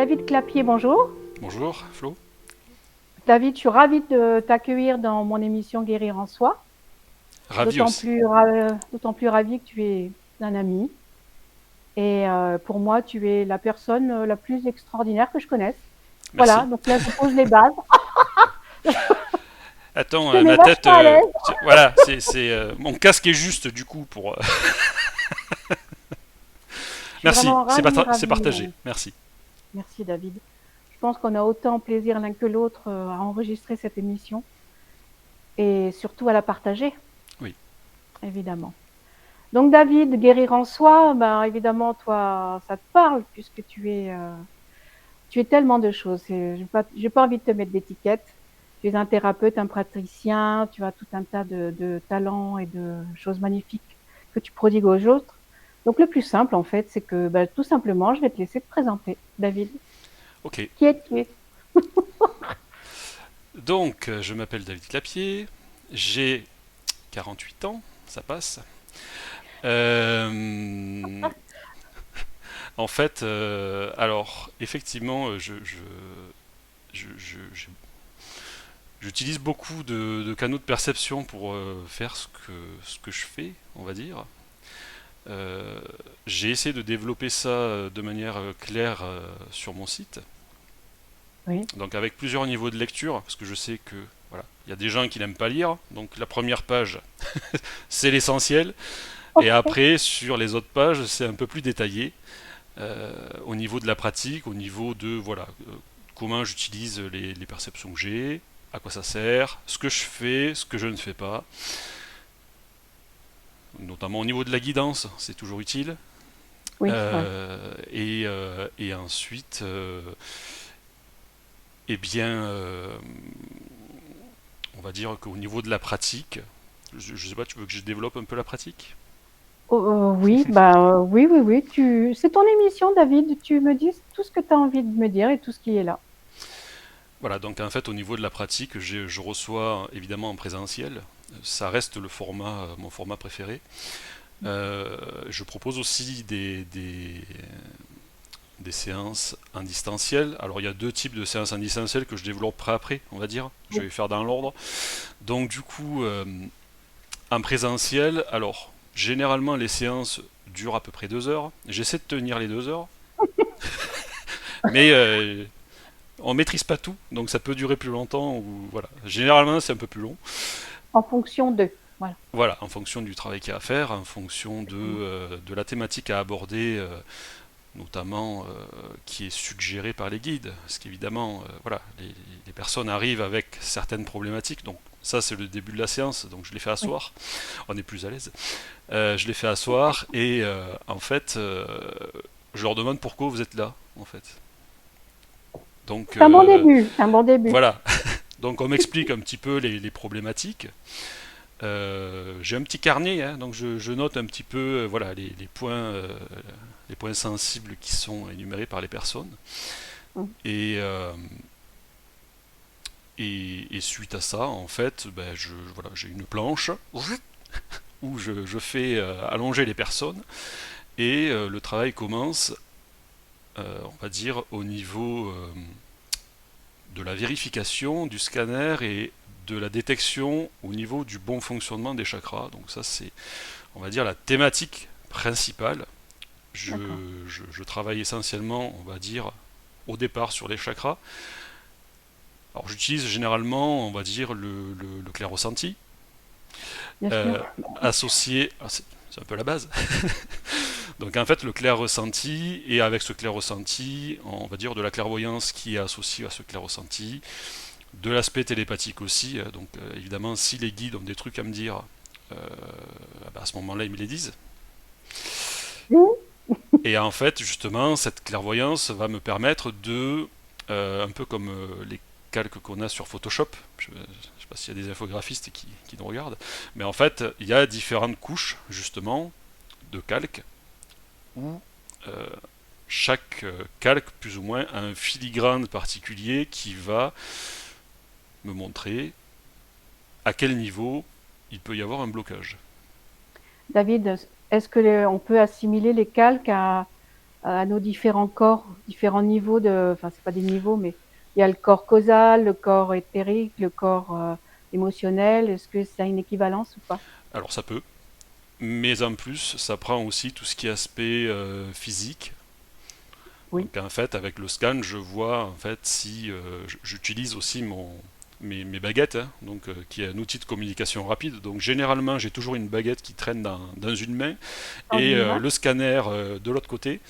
David Clapier, bonjour. Bonjour Flo. David, je suis ravie de t'accueillir dans mon émission Guérir en soi. Ravi aussi. D'autant plus ravie que tu es un ami. Et pour moi, tu es la personne la plus extraordinaire que je connaisse. Voilà, Merci. donc là, je pose les bases. Attends, Je te mets ma tête. vachement à l'aise. Voilà, mon casque est juste du coup pour. Je suis Merci, vraiment ravie, c'est ravie. partagé. Merci. Merci, David. Je pense qu'on a autant plaisir l'un que l'autre à enregistrer cette émission et surtout à la partager, Oui. évidemment. Donc David, guérir en soi, ben évidemment toi ça te parle puisque tu es tellement de choses. J'ai pas envie de te mettre d'étiquette. Tu es un thérapeute, un praticien, tu as tout un tas de talents et de choses magnifiques que tu prodigues aux autres. Donc le plus simple en fait, c'est que ben, tout simplement, je vais te laisser te présenter. David, Ok. qui es-tu? Donc, je m'appelle David Clapier. J'ai 48 ans. Ça passe. Euh, En fait, alors, effectivement, je- j'utilise beaucoup de canaux de perception pour faire ce que je fais, on va dire. Euh, j'ai essayé de développer ça de manière claire sur mon site, Oui, donc avec plusieurs niveaux de lecture, parce que je sais que voilà, il y a des gens qui n'aiment pas lire, donc la première page c'est l'essentiel, et ok. après sur les autres pages c'est un peu plus détaillé au niveau de la pratique, au niveau de voilà comment j'utilise les perceptions que j'ai, à quoi ça sert, ce que je fais, ce que je ne fais pas, notamment au niveau de la guidance, c'est toujours utile. Oui, ouais. Et ensuite, eh bien, on va dire qu'au niveau de la pratique, je ne sais pas, tu veux que je développe un peu la pratique? Oh, oui, bah oui, oui, oui. C'est ton émission, David. Tu me dis tout ce que tu as envie de me dire et tout ce qui est là. Voilà, donc en fait, au niveau de la pratique, je reçois évidemment en présentiel. Ça reste mon format préféré. Je propose aussi des séances en distanciel. Alors il y a deux types de séances en distanciel que je développerai après, on va dire. Je Oui. vais faire dans l'ordre. Donc du coup, en présentiel, alors généralement les séances durent à peu près 2 heures. J'essaie de tenir les 2 heures, mais on maîtrise pas tout, donc ça peut durer plus longtemps ou voilà. Généralement c'est un peu plus long. En fonction de. Voilà, Voilà, en fonction du travail qu'il y a à faire, en fonction exactement. de la thématique à aborder, notamment qui est suggérée par les guides. Parce qu'évidemment, voilà, les personnes arrivent avec certaines problématiques, donc ça c'est le début de la séance, donc je les fais Oui. asseoir, on est plus à l'aise. Je les fais asseoir et en fait, je leur demande pourquoi vous êtes là, en fait. Donc C'est un bon début. C'est un bon début. voilà, donc on m'explique un petit peu les problématiques. J'ai un petit carnet, hein, donc je note un petit peu voilà, les points sensibles qui sont énumérés par les personnes. Mm. Et, et suite à ça, en fait, ben, voilà, j'ai une planche où je fais allonger les personnes et le travail commence, on va dire, au niveau de la vérification du scanner et de la détection au niveau du bon fonctionnement des chakras. Donc ça, c'est, on va dire, la thématique principale. Je, D'accord. je travaille essentiellement, on va dire, au départ sur les chakras. Alors j'utilise généralement, on va dire, le clair ressenti, Bien sûr. euh, associé, c'est un peu la base. Donc en fait le clair ressenti, et avec ce clair ressenti, on va dire de la clairvoyance qui est associée à ce clair ressenti, de l'aspect télépathique aussi. Donc évidemment si les guides ont des trucs à me dire, euh, à ce moment-là ils me les disent. Mm. Et en fait, justement, cette clairvoyance va me permettre de, un peu comme les calques qu'on a sur Photoshop, je ne sais pas s'il y a des infographistes qui nous regardent, mais en fait, il y a différentes couches, justement, de calques, où euh, chaque calque, plus ou moins, a un filigrane particulier qui va me montrer à quel niveau il peut y avoir un blocage. David, est-ce que on peut assimiler les calques à à nos différents corps, différents niveaux de, enfin c'est pas des niveaux, mais il y a le corps causal, le corps éthérique, le corps émotionnel. Est-ce que ça a une équivalence ou pas? Alors ça peut, mais en plus, ça prend aussi tout ce qui est aspect physique. Oui, Donc en fait, avec le scan, je vois en fait si j'utilise aussi mes baguettes, hein, donc qui est un outil de communication rapide. Donc généralement, j'ai toujours une baguette qui traîne dans une main dans et une main. le scanner de l'autre côté,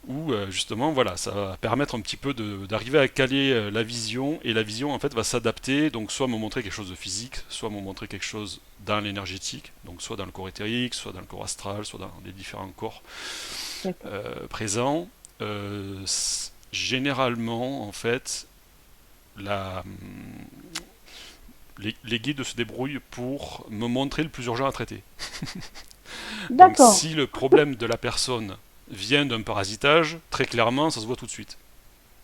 où justement, voilà, ça va permettre un petit peu d'arriver à caler la vision, et la vision en fait va s'adapter, donc soit me montrer quelque chose de physique, soit me montrer quelque chose dans l'énergétique, donc soit dans le corps éthérique, soit dans le corps astral, soit dans les différents corps D'accord. présents. Généralement, en fait, les guides se débrouillent pour me montrer le plus urgent à traiter. Donc D'accord. si le problème de la personne vient d'un parasitage, très clairement, ça se voit tout de suite.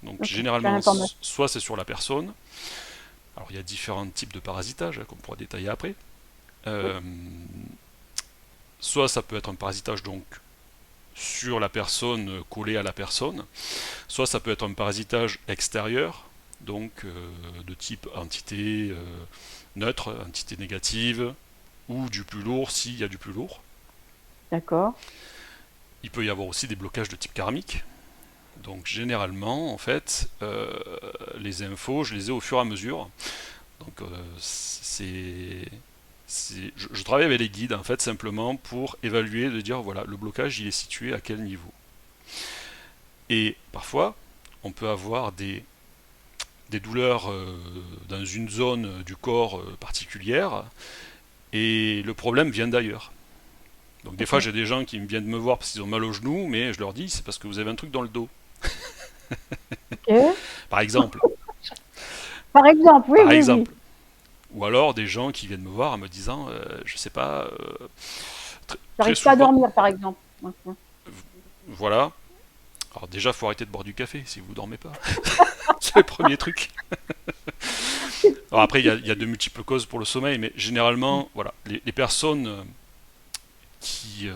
Donc Ok. Tu as généralement, l'information. soit c'est sur la personne, alors il y a différents types de parasitage, hein, qu'on pourra détailler après. Oui. Euh, Soit ça peut être un parasitage donc sur la personne, collé à la personne, soit ça peut être un parasitage extérieur, donc de type entité neutre, entité négative, ou du plus lourd s'il y a du plus lourd. D'accord. Il peut y avoir aussi des blocages de type karmique. Donc généralement, en fait, les infos, je les ai au fur et à mesure. Donc je travaille avec les guides en fait simplement pour évaluer, de dire voilà le blocage il est situé à quel niveau. Et parfois, on peut avoir des douleurs dans une zone du corps particulière et le problème vient d'ailleurs. Donc des Ok. fois j'ai des gens qui viennent me voir parce qu'ils ont mal au genou, mais je leur dis c'est parce que vous avez un truc dans le dos. Ok. Par exemple. Par exemple, oui, Par oui, oui. exemple. Ou alors des gens qui viennent me voir en me disant, je sais pas, très J'arrive pas à souvent, dormir, par exemple. Mhm. voilà. Alors déjà, faut arrêter de boire du café si vous dormez pas. C'est le premier truc. Alors après, il y a de multiples causes pour le sommeil, mais généralement, voilà, les personnes qui,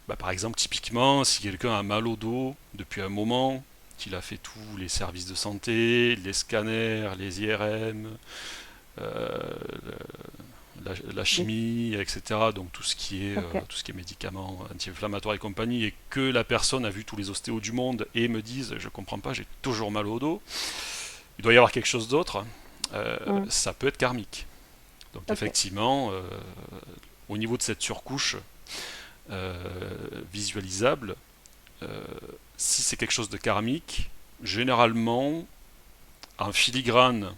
bah, par exemple, typiquement, si quelqu'un a mal au dos depuis un moment, qu'il a fait tous les services de santé, les scanners, les IRM, euh, la Des- chimie, etc. Donc Ok. tout ce qui est médicaments anti-inflammatoires et compagnie, et que la personne a vu tous les ostéos du monde et me disent je comprends pas, j'ai toujours mal au dos, il doit y avoir quelque chose d'autre. Mm. Ça peut être karmique. Donc Ok. effectivement, au niveau de cette surcouche euh, visualisable, euh, si c'est quelque chose de karmique, généralement en filigrane,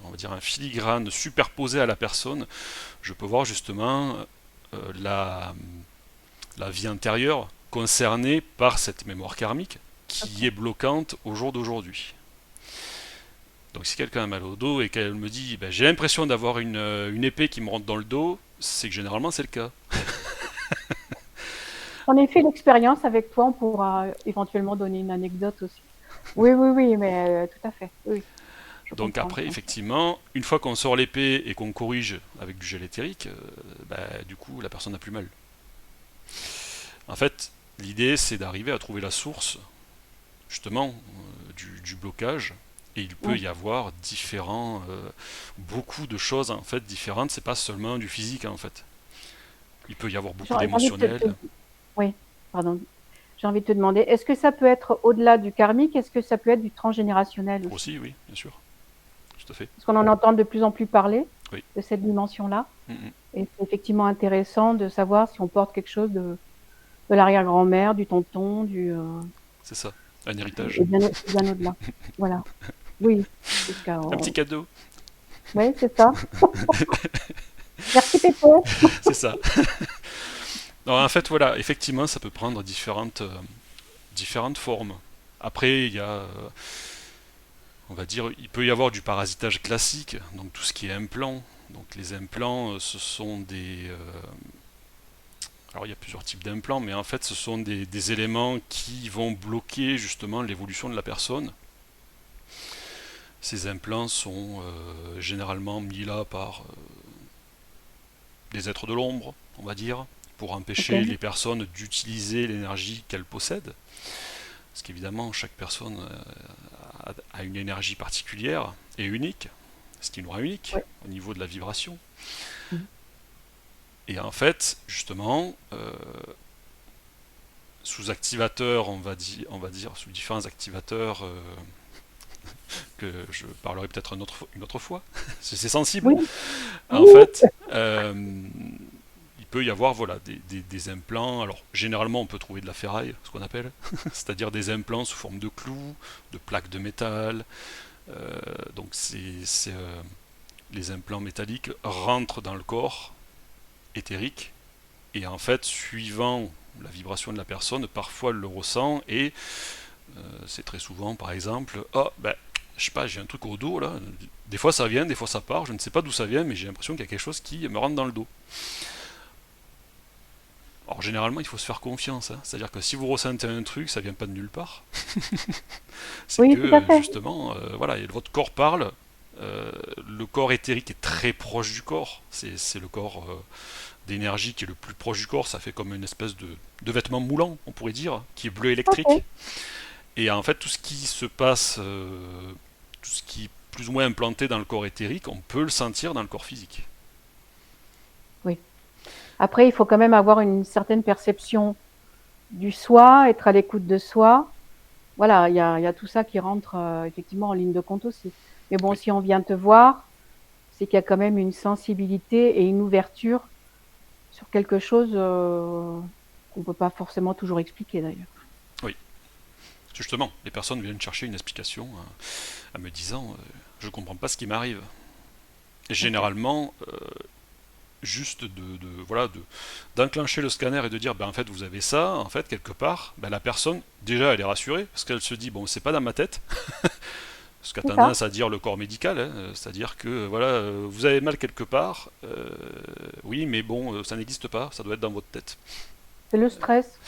on va dire un filigrane superposé à la personne, je peux voir justement euh, la, la vie intérieure concernée par cette mémoire karmique qui Ok. est bloquante au jour d'aujourd'hui. Donc si quelqu'un a mal au dos et qu'elle me dit ben, j'ai l'impression d'avoir une épée qui me rentre dans le dos, c'est que généralement c'est le cas. J'en ai fait l'expérience avec toi. On pourra éventuellement donner une anecdote aussi. Oui, oui, oui, mais tout à fait. Oui, je Donc comprends, je après, comprends. effectivement, une fois qu'on sort l'épée et qu'on corrige avec du gel éthérique, ben, du coup la personne n'a plus mal. En fait, l'idée c'est d'arriver à trouver la source justement du blocage. Et il peut Mm. y avoir beaucoup de choses en fait différentes. C'est pas seulement du physique en fait. Il peut y avoir beaucoup J'ai envie de d'émotionnel oui, pardon. J'ai envie de te demander, est-ce que ça peut être au-delà du karmique? Est-ce que ça peut être du transgénérationnel aussi? aussi, oui, bien sûr, tout à fait. Parce qu'on en entend de plus en plus parler Oui. de cette dimension-là. Mm-mm. Et c'est effectivement intéressant de savoir si on porte quelque chose de l'arrière-grand-mère, du tonton, C'est ça, un héritage, et bien au-delà. Voilà. Oui, jusqu'à. un petit cadeau, Oui, c'est ça. Merci Pépé. c'est ça. Non, en fait, voilà, effectivement, ça peut prendre différentes formes. Après, il y a, on va dire, il peut y avoir du parasitage classique, donc tout ce qui est implant. Donc les implants, ce sont alors il y a plusieurs types d'implants, mais en fait, ce sont des éléments qui vont bloquer justement l'évolution de la personne. Ces implants sont généralement mis là par des êtres de l'ombre, on va dire, pour Ok. empêcher les personnes d'utiliser l'énergie qu'elles possèdent. Parce qu'évidemment, chaque personne a une énergie particulière et unique, ce qui nous rend unique Ouais. au niveau de la vibration. Mhm. Et en fait, justement, sous activateurs, on va dire sous différents activateurs que je parlerai peut-être une autre fois, c'est sensible. Oui, oui, En fait, il peut y avoir voilà, des implants. Alors, généralement, on peut trouver de la ferraille, ce qu'on appelle, c'est-à-dire des implants sous forme de clous, de plaques de métal. Donc, les implants métalliques rentrent dans le corps éthérique et en fait, suivant la vibration de la personne, parfois elle le ressent et c'est très souvent, par exemple, oh, ben, je sais pas, j'ai un truc au dos là. Des fois ça vient, des fois ça part. Je ne sais pas d'où ça vient, mais j'ai l'impression qu'il y a quelque chose qui me rentre dans le dos. Alors généralement, il faut se faire confiance, hein. C'est-à-dire que si vous ressentez un truc, ça vient pas de nulle part. C'est que oui, tout à fait. justement, voilà, votre corps parle. Le corps éthérique est très proche du corps. C'est le corps d'énergie qui est le plus proche du corps. Ça fait comme une espèce de vêtement moulant, on pourrait dire, qui est bleu électrique. Ok. Et en fait, tout ce qui se passe, tout ce qui est plus ou moins implanté dans le corps éthérique, on peut le sentir dans le corps physique. Oui. Après, il faut quand même avoir une certaine perception du soi, être à l'écoute de soi. Voilà, il y a tout ça qui rentre effectivement en ligne de compte aussi. Mais bon, Oui, si on vient te voir, c'est qu'il y a quand même une sensibilité et une ouverture sur quelque chose qu'on ne peut pas forcément toujours expliquer d'ailleurs. oui. Justement, les personnes viennent chercher une explication en me disant je comprends pas ce qui m'arrive. Et Ok. généralement, juste voilà, d'enclencher le scanner et de dire ben en fait vous avez ça, en fait quelque part, ben, la personne déjà elle est rassurée parce qu'elle se dit bon c'est pas dans ma tête, ce qu'a C'est ça, tendance à dire le corps médical, hein, c'est-à-dire que voilà vous avez mal quelque part, oui mais bon ça n'existe pas, ça doit être dans votre tête. c'est le stress.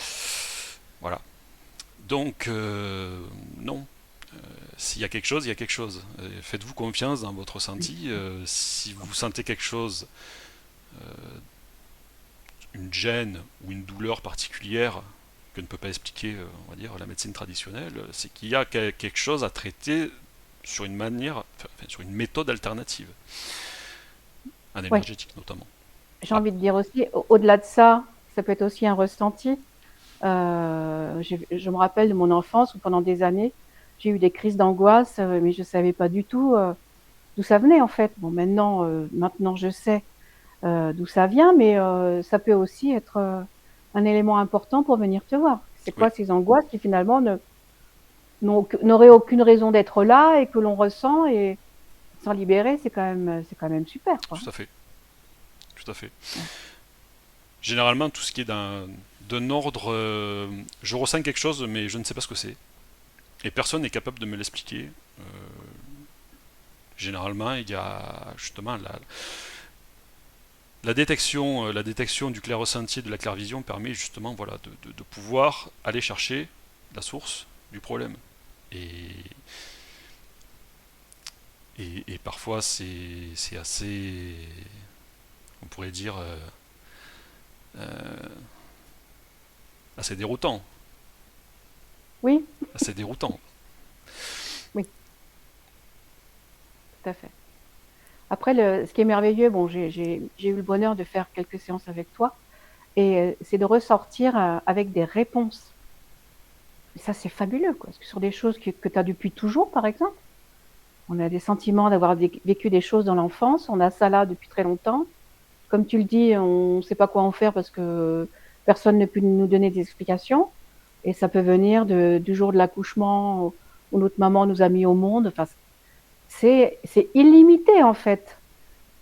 Voilà. Donc non, s'il y a quelque chose, il y a quelque chose. Faites-vous confiance dans votre ressenti. Si vous sentez quelque chose, une gêne ou une douleur particulière que ne peut pas expliquer, on va dire, la médecine traditionnelle, c'est qu'il y a quelque chose à traiter sur une manière, enfin, sur une méthode alternative, en Oui, énergétique notamment. j'ai Ah, envie de dire aussi, au-delà de ça, ça peut être aussi un ressenti. Je me rappelle de mon enfance où pendant des années, j'ai eu des crises d'angoisse, mais je ne savais pas du tout d'où ça venait en fait. Bon, maintenant je sais d'où ça vient, mais ça peut aussi être un élément important pour venir te voir. C'est oui, quoi ces angoisses qui finalement n'auraient aucune raison d'être là et que l'on ressent et s'en libérer, c'est quand même super, quoi. tout à fait, tout à fait. Ouais. Généralement, tout ce qui est d'un ordre, je ressens quelque chose, mais je ne sais pas ce que c'est, et personne n'est capable de me l'expliquer. Euh, Généralement, il y a justement la détection du clair ressenti et de la clairvision permet justement voilà, de pouvoir aller chercher la source du problème. Et, et parfois, c'est assez, on pourrait dire, euh, assez déroutant. Oui, Assez déroutant. oui, tout à fait. Après, ce qui est merveilleux, bon, j'ai eu le bonheur de faire quelques séances avec toi, et c'est de ressortir avec des réponses. Et ça, c'est fabuleux, quoi. Parce que sur des choses que tu as depuis toujours, par exemple, on a des sentiments d'avoir vécu des choses dans l'enfance, on a ça là depuis très longtemps. Comme tu le dis, on ne sait pas quoi en faire parce que personne ne peut nous donner des explications. Et ça peut venir du jour de l'accouchement où notre maman nous a mis au monde. Enfin, c'est illimité, en fait.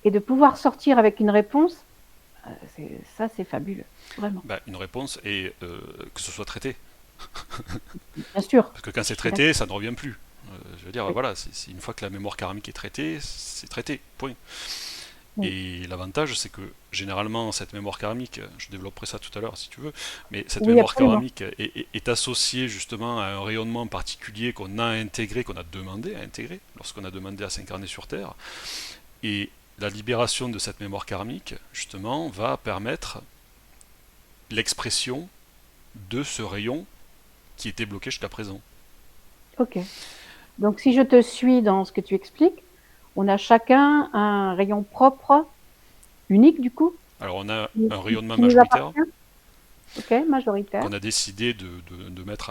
Et de pouvoir sortir avec une réponse, ça, c'est fabuleux. Vraiment. Ben, une réponse et que ce soit traité. Bien sûr, Parce que quand je c'est suis traité, d'accord. ça ne revient plus. Je veux dire, Oui, voilà, une fois que la mémoire karmique est traitée, c'est traité, point. oui, Et l'avantage, c'est que généralement, cette mémoire karmique, je développerai ça tout à l'heure si tu veux, mais cette oui, mémoire absolument. karmique est associée justement à un rayonnement particulier qu'on a intégré, qu'on a demandé à intégrer, lorsqu'on a demandé à s'incarner sur Terre. Et la libération de cette mémoire karmique, justement, va permettre l'expression de ce rayon qui était bloqué jusqu'à présent. Ok. Donc, si je te suis dans ce que tu expliques, on a chacun un rayon propre, unique du coup, Alors on a qui, un rayonnement qui nous majoritaire appartient. Ok, majoritaire. qu'on a décidé de mettre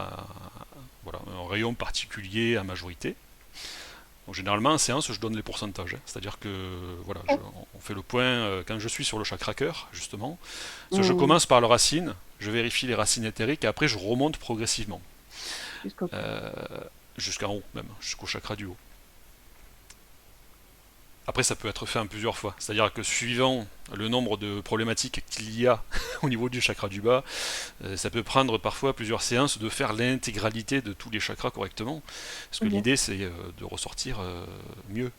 voilà, un rayon particulier à majorité. Donc, généralement en séance je donne les pourcentages, hein. C'est-à-dire que voilà, Ok. on fait le point quand je suis sur le chakra cœur justement. Parce que je Hmm, commence par le racine, je vérifie les racines éthériques et après je remonte progressivement. jusqu'au cœur. Euh, Jusqu'en haut même, jusqu'au chakra du haut. Après, ça peut être fait en plusieurs fois. C'est-à-dire que suivant le nombre de problématiques qu'il y a au niveau du chakra du bas, ça peut prendre parfois plusieurs séances de faire l'intégralité de tous les chakras correctement. Parce que Ok. l'idée, c'est de ressortir mieux.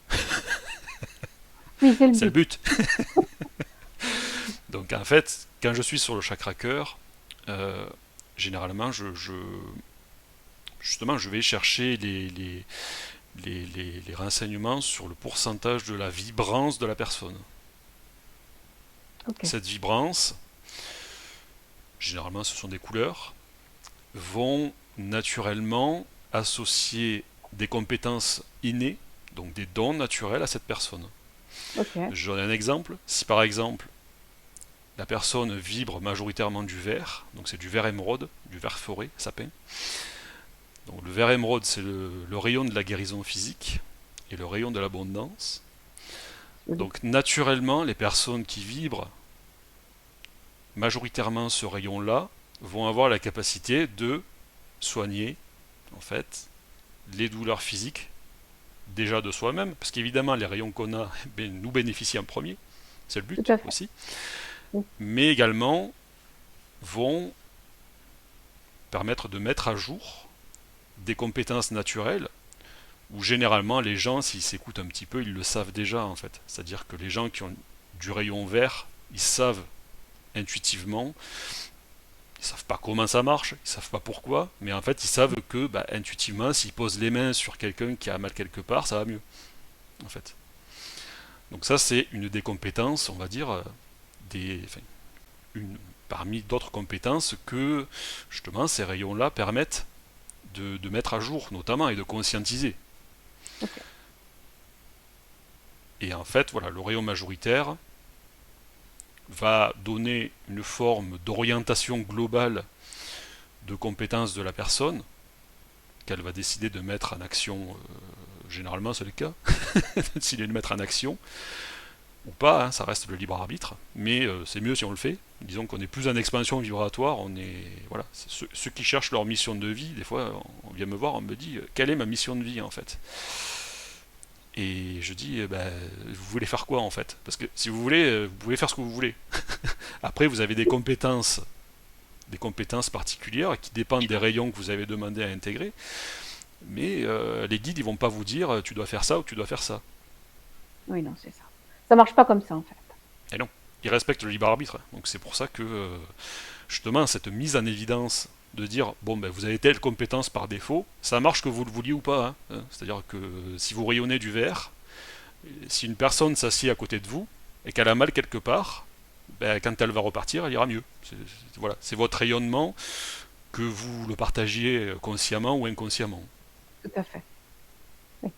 Oui, c'est le C'est le but. but. Donc en fait, quand je suis sur le chakra cœur, euh, généralement, justement, je vais chercher les renseignements sur le pourcentage de la vibrance de la personne. Ok. Cette vibrance, généralement ce sont des couleurs, vont naturellement associer des compétences innées, donc des dons naturels à cette personne. Ok. Je donne un exemple. Si par exemple la personne vibre majoritairement du vert, donc c'est du vert émeraude, du vert forêt, sapin. Donc le vert émeraude c'est le rayon de la guérison physique et le rayon de l'abondance. Joli. Donc naturellement les personnes qui vibrent majoritairement ce rayon-là vont avoir la capacité de soigner en fait les douleurs physiques déjà de soi-même, parce qu'évidemment les rayons qu'on a nous bénéficient en premier, c'est le Tout but à fait. aussi, Oui. mais également vont permettre de mettre à jour des compétences naturelles où généralement les gens, s'ils s'écoutent un petit peu, ils le savent déjà en fait. C'est-à-dire que les gens qui ont du rayon vert, ils savent intuitivement, ils savent pas comment ça marche, ils savent pas pourquoi, mais en fait ils savent que intuitivement, s'ils posent les mains sur quelqu'un qui a mal quelque part, ça va mieux en fait. Donc ça c'est une des compétences, on va dire, enfin, une, parmi d'autres compétences que justement ces rayons-là permettent de mettre à jour notamment et de conscientiser. Ok. Et en fait, voilà, le rayon majoritaire va donner une forme d'orientation globale de compétences de la personne qu'elle va décider de mettre en action. Généralement, c'est le cas, s'il est de mettre en action ou pas, hein, ça reste le libre arbitre, mais c'est mieux si on le fait. Disons qu'on est plus en expansion vibratoire, on est voilà, ceux qui cherchent leur mission de vie, des fois on vient me voir, on me dit quelle est ma mission de vie en fait. Et je dis vous voulez faire quoi en fait? Parce que si vous voulez, vous pouvez faire ce que vous voulez. Après vous avez des compétences particulières qui dépendent des rayons que vous avez demandé à intégrer, mais les guides ils vont pas vous dire tu dois faire ça ou tu dois faire ça. Oui, non, c'est ça. Ça marche pas comme ça en fait. Et non, ils respectent le libre arbitre. Donc c'est pour ça que justement cette mise en évidence de dire bon vous avez telle compétence par défaut, ça marche que vous le vouliez ou pas, hein. C'est-à-dire que si vous rayonnez du vert, si une personne s'assied à côté de vous et qu'elle a mal quelque part, quand elle va repartir, elle ira mieux. Voilà, c'est votre rayonnement, que vous le partagiez consciemment ou inconsciemment. Tout à fait. Oui,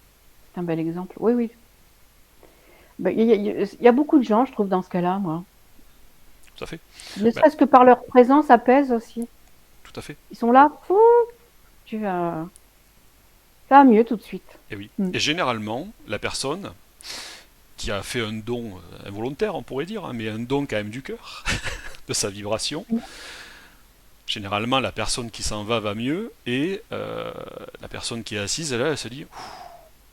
c'est un bel exemple. Oui, oui. Ben, il y a beaucoup de gens, je trouve, dans ce cas-là, moi. Tout à fait. Ne Ben, serait-ce que par leur présence apaise aussi. tout à fait. Ils sont là, fou, tu vas, ça va mieux tout de suite. Et oui. Mm. Et généralement, la personne qui a fait un don involontaire, on pourrait dire, hein, mais un don quand même du cœur, de sa vibration, généralement la personne qui s'en va mieux et la personne qui est assise, elle se dit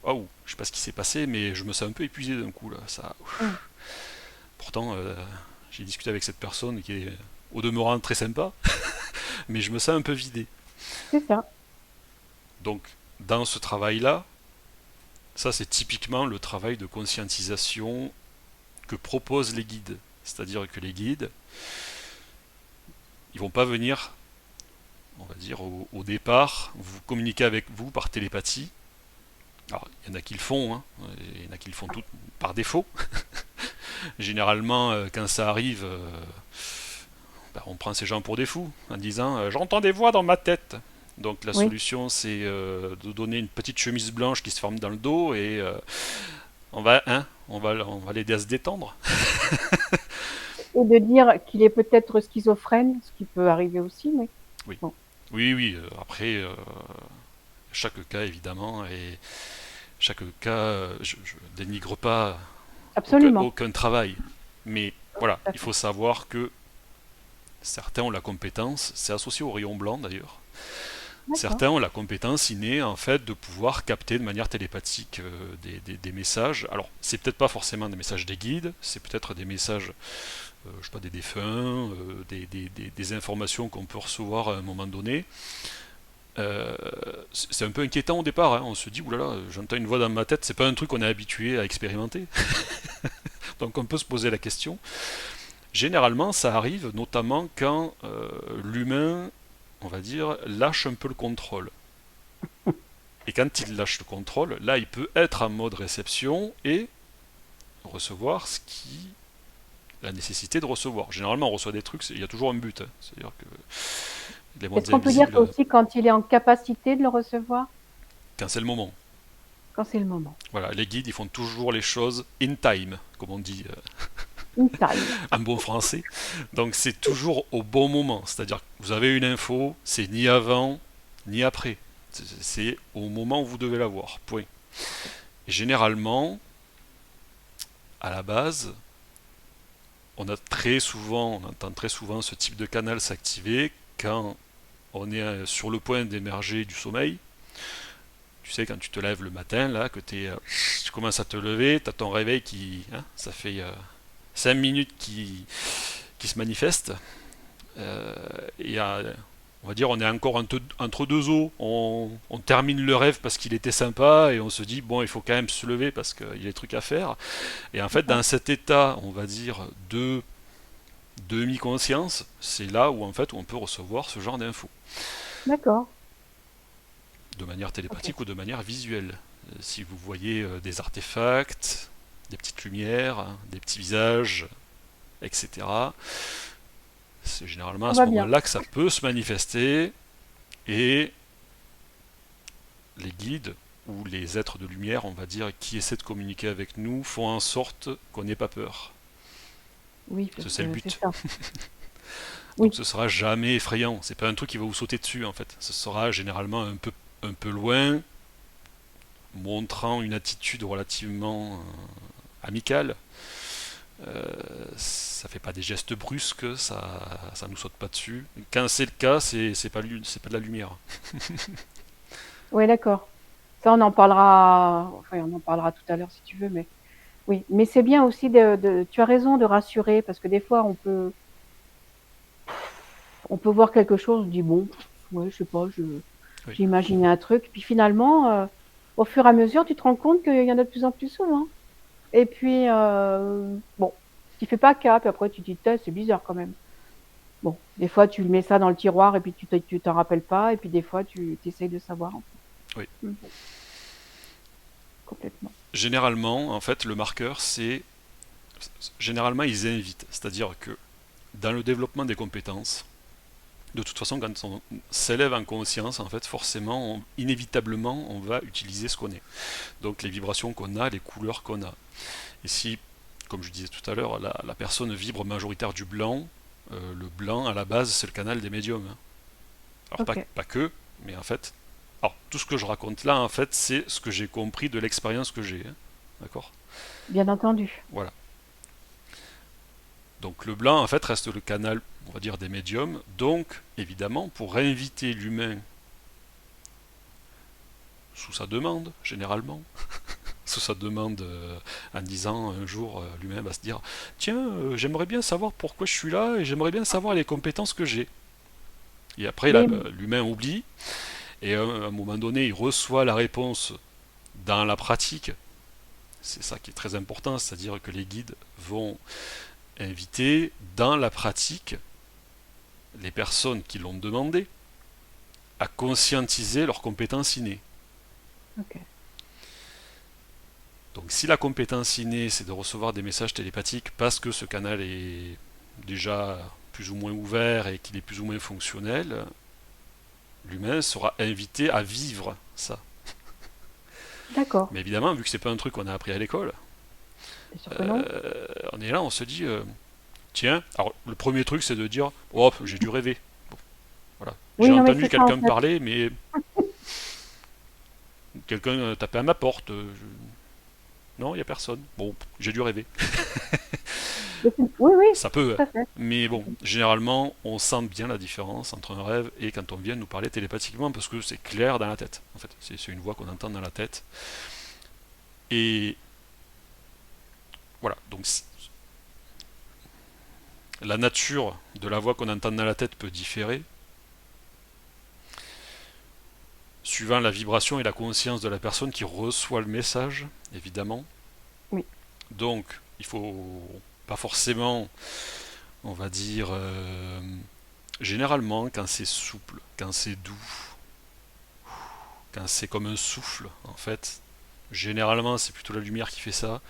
oh, je sais pas ce qui s'est passé, mais je me sens un peu épuisé d'un coup là. Ça, Mm. pourtant, j'ai discuté avec cette personne qui est au demeurant très sympa, mais je me sens un peu vidé. C'est ça. Donc, dans ce travail-là, ça c'est typiquement le travail de conscientisation que proposent les guides. C'est-à-dire que les guides, ils vont pas venir, on va dire, au départ, vous communiquer avec vous par télépathie. Alors, il y en a qui le font, hein, il y en a qui le font tout par défaut. Généralement, quand ça arrive, ben, on prend ces gens pour des fous en disant j'entends des voix dans ma tête. Donc la Oui. solution c'est de donner une petite chemise blanche qui se forme dans le dos et on va l'aider à se détendre. Et de dire qu'il est peut-être schizophrène, ce qui peut arriver aussi, mais Oui, bon, oui, oui. Après, chaque cas évidemment et chaque cas, je dénigre pas absolument. aucun travail, mais voilà, Tout à il fait. faut savoir que certains ont la compétence, c'est associé au rayon blanc d'ailleurs. D'accord. Certains ont la compétence innée en fait de pouvoir capter de manière télépathique des messages. Alors c'est peut-être pas forcément des messages des guides, c'est peut-être des messages, je sais pas, des défunts, des informations qu'on peut recevoir à un moment donné. C'est un peu inquiétant au départ, hein. On se dit oulala, j'entends une voix dans ma tête, c'est pas un truc qu'on est habitué à expérimenter. Donc on peut se poser la question. Généralement ça arrive notamment quand l'humain, on va dire, lâche un peu le contrôle. Et quand il lâche le contrôle, là, il peut être en mode réception et recevoir ce qui la nécessité de recevoir. Généralement, on reçoit des trucs, il y a toujours un but, hein. C'est-à-dire que les Est-ce mondes qu'on peut dire invisibles, aussi quand il est en capacité de le recevoir? quand c'est le moment. Quand c'est le moment. Voilà, les guides, ils font toujours les choses in time, comme on dit In time. en bon français. Donc c'est toujours au bon moment. C'est-à-dire que vous avez une info, c'est ni avant ni après. C'est au moment où vous devez l'avoir. Point. Et généralement, à la base, on entend très souvent ce type de canal s'activer quand on est sur le point d'émerger du sommeil. Tu sais, quand tu te lèves le matin, là, que tu commences à te lever, tu as ton réveil qui, hein, ça fait 5 minutes qui se manifeste. Euh, et on va dire, on est encore entre deux eaux. On termine le rêve parce qu'il était sympa et on se dit, bon, il faut quand même se lever parce qu'il y a des trucs à faire. Et en fait, D'accord. dans cet état, on va dire, de demi-conscience, c'est là où en fait on peut recevoir ce genre d'infos, D'accord. de manière Ok. télépathique ou de manière visuelle. Si vous voyez des artefacts, des petites lumières, hein, des petits visages, etc., c'est généralement à On ce va bien. moment-là que ça peut se manifester et les guides ou les êtres de lumière, on va dire, qui essaient de communiquer avec nous, font en sorte qu'on n'ait pas peur. Oui, parce C'est le que c'est but. ça. Donc Oui. ce sera jamais effrayant. C'est pas un truc qui va vous sauter dessus en fait. Ce sera généralement un peu loin, montrant une attitude relativement amicale. Euh, ça fait pas des gestes brusques, ça nous saute pas dessus. Quand c'est le cas, c'est pas de la lumière. Oui, d'accord. Ça, on en parlera. Enfin, on en parlera tout à l'heure si tu veux, mais oui. Mais c'est bien aussi tu as raison de rassurer parce que des fois, on peut voir quelque chose, on dit bon, ouais, je sais pas, Oui. j'ai imaginé un truc, puis finalement, au fur et à mesure, tu te rends compte qu'il y en a de plus en plus souvent. Et puis, bon, tu fais pas cap, et après tu te dis, c'est bizarre quand même. Bon, des fois, tu mets ça dans le tiroir et puis tu t'en rappelles pas, et puis des fois, tu essayes de savoir, en Oui. fait. Complètement. Généralement, en fait, le marqueur, c'est généralement ils invitent, c'est-à-dire que dans le développement des compétences, de toute façon, quand on s'élève en conscience, en fait, forcément, inévitablement, on va utiliser ce qu'on est. Donc les vibrations qu'on a, les couleurs qu'on a. Et si, comme je disais tout à l'heure, la personne vibre majoritaire du blanc, le blanc, à la base, c'est le canal des médiums, hein. Alors Ok, pas que, mais en fait... Alors tout ce que je raconte là, en fait, c'est ce que j'ai compris de l'expérience que j'ai, hein. D'accord. bien entendu. Voilà. Donc le blanc, en fait, reste le canal, on va dire, des médiums. Donc, évidemment, pour inviter l'humain sous sa demande, généralement, sous sa demande en disant un jour, l'humain va se dire, tiens, j'aimerais bien savoir pourquoi je suis là et j'aimerais bien savoir les compétences que j'ai. Et après, là, Mais l'humain oublie et à un moment donné, il reçoit la réponse dans la pratique. C'est ça qui est très important, c'est-à-dire que les guides vont inviter dans la pratique les personnes qui l'ont demandé à conscientiser leurs compétences innées. ok, Donc si la compétence innée c'est de recevoir des messages télépathiques parce que ce canal est déjà plus ou moins ouvert et qu'il est plus ou moins fonctionnel, l'humain sera invité à vivre ça. D'accord. Mais évidemment, vu que c'est pas un truc qu'on a appris à l'école, Bien sûr que non. on est là, on se dit, tiens, alors le premier truc c'est de dire, oh, j'ai dû rêver. Bon, voilà. J'ai Oui, non, mais entendu c'est ça en quelqu'un me fait. parler, mais quelqu'un tapait à ma porte. Non, il n'y a personne. Bon, j'ai dû rêver. Oui, oui, Ça peut, hein. tout à fait. Mais bon, généralement, on sent bien la différence entre un rêve et quand on vient nous parler télépathiquement parce que c'est clair dans la tête. En fait, c'est une voix qu'on entend dans la tête. Et voilà, donc la nature de la voix qu'on entend dans la tête peut différer suivant la vibration et la conscience de la personne qui reçoit le message, évidemment. Oui. Donc, il faut pas forcément, on va dire, généralement, quand c'est souple, quand c'est doux, quand c'est comme un souffle, en fait, généralement, c'est plutôt la lumière qui fait ça.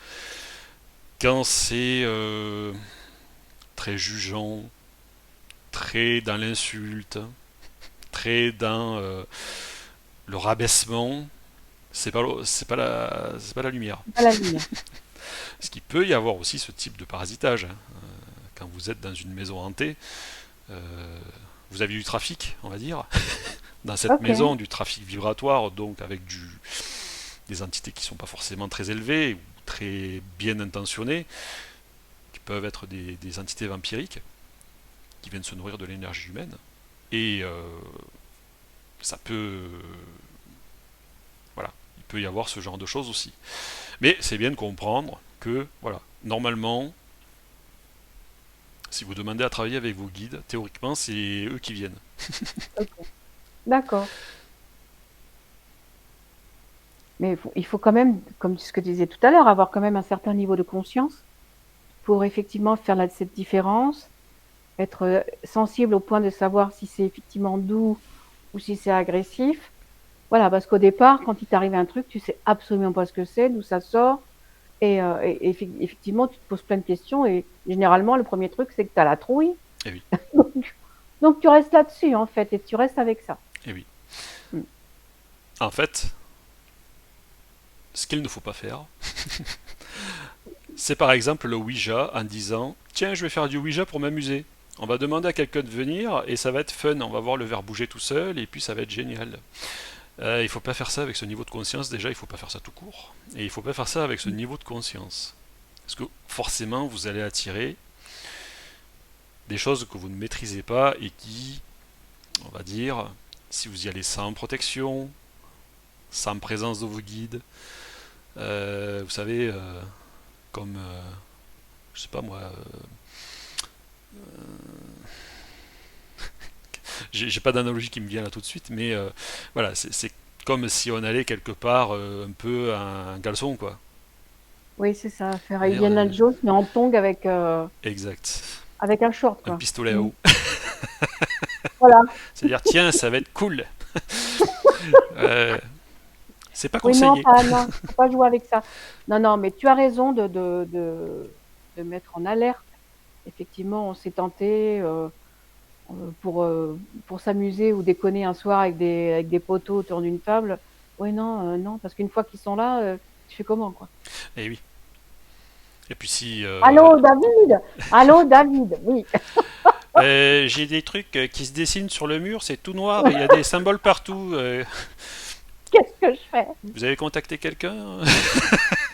Quand c'est très jugeant, très dans l'insulte, très dans le rabaissement, c'est pas la lumière. C'est pas la lumière. Ce qui peut y avoir aussi ce type de parasitage, hein. Quand vous êtes dans une maison hantée, euh, vous avez du trafic, on va dire, dans cette Ok. maison, du trafic vibratoire, donc avec des entités qui ne sont pas forcément très élevées ou très bien intentionnées, qui peuvent être des entités vampiriques, qui viennent se nourrir de l'énergie humaine. Et ça peut... Voilà, il peut y avoir ce genre de choses aussi. Mais c'est bien de comprendre que, voilà, normalement, si vous demandez à travailler avec vos guides, théoriquement, c'est eux qui viennent. Ok. D'accord. Mais il faut quand même, comme ce que tu disais tout à l'heure, avoir quand même un certain niveau de conscience pour effectivement faire cette différence, être sensible au point de savoir si c'est effectivement doux ou si c'est agressif. Voilà, parce qu'au départ, quand il t'arrive un truc, tu sais absolument pas ce que c'est, d'où ça sort. Et effectivement, tu te poses plein de questions. Et généralement, le premier truc, c'est que tu as la trouille. Et oui, Donc, donc, tu restes là-dessus, en fait, et tu restes avec ça. et oui. Mm. En fait, ce qu'il ne faut pas faire, c'est par exemple le Ouija en disant tiens, je vais faire du Ouija pour m'amuser. On va demander à quelqu'un de venir et ça va être fun. On va voir le verre bouger tout seul et puis ça va être génial. Il faut pas faire ça avec ce niveau de conscience. Déjà, il faut pas faire ça tout court. Et il faut pas faire ça avec ce niveau de conscience. Parce que forcément, vous allez attirer des choses que vous ne maîtrisez pas et qui, on va dire, si vous y allez sans protection, sans présence de vos guides, vous savez, comme, je sais pas moi, j'ai pas d'analogie qui me vient là tout de suite, mais voilà, c'est comme si on allait quelque part un peu un caleçon, quoi. Oui, c'est ça. Faire C'est-à-dire, Indiana Jones, mais en tongue exact. avec un short, Un quoi. pistolet à Mm. eau. Voilà. C'est-à-dire, tiens, ça va être cool. Euh, c'est pas Oui, non, conseillé. non, faut pas jouer avec ça. Non, non, mais tu as raison de mettre en alerte. Effectivement, on s'est tenté euh, pour, euh, pour s'amuser ou déconner un soir avec des poteaux autour d'une table. Oui, non, non, parce qu'une fois qu'ils sont là, tu fais comment, quoi? Et oui. Et puis si Allô, David? Allô, David? Oui. j'ai des trucs qui se dessinent sur le mur, c'est tout noir, et il y a des symboles partout. Qu'est-ce que je fais? Vous avez contacté quelqu'un?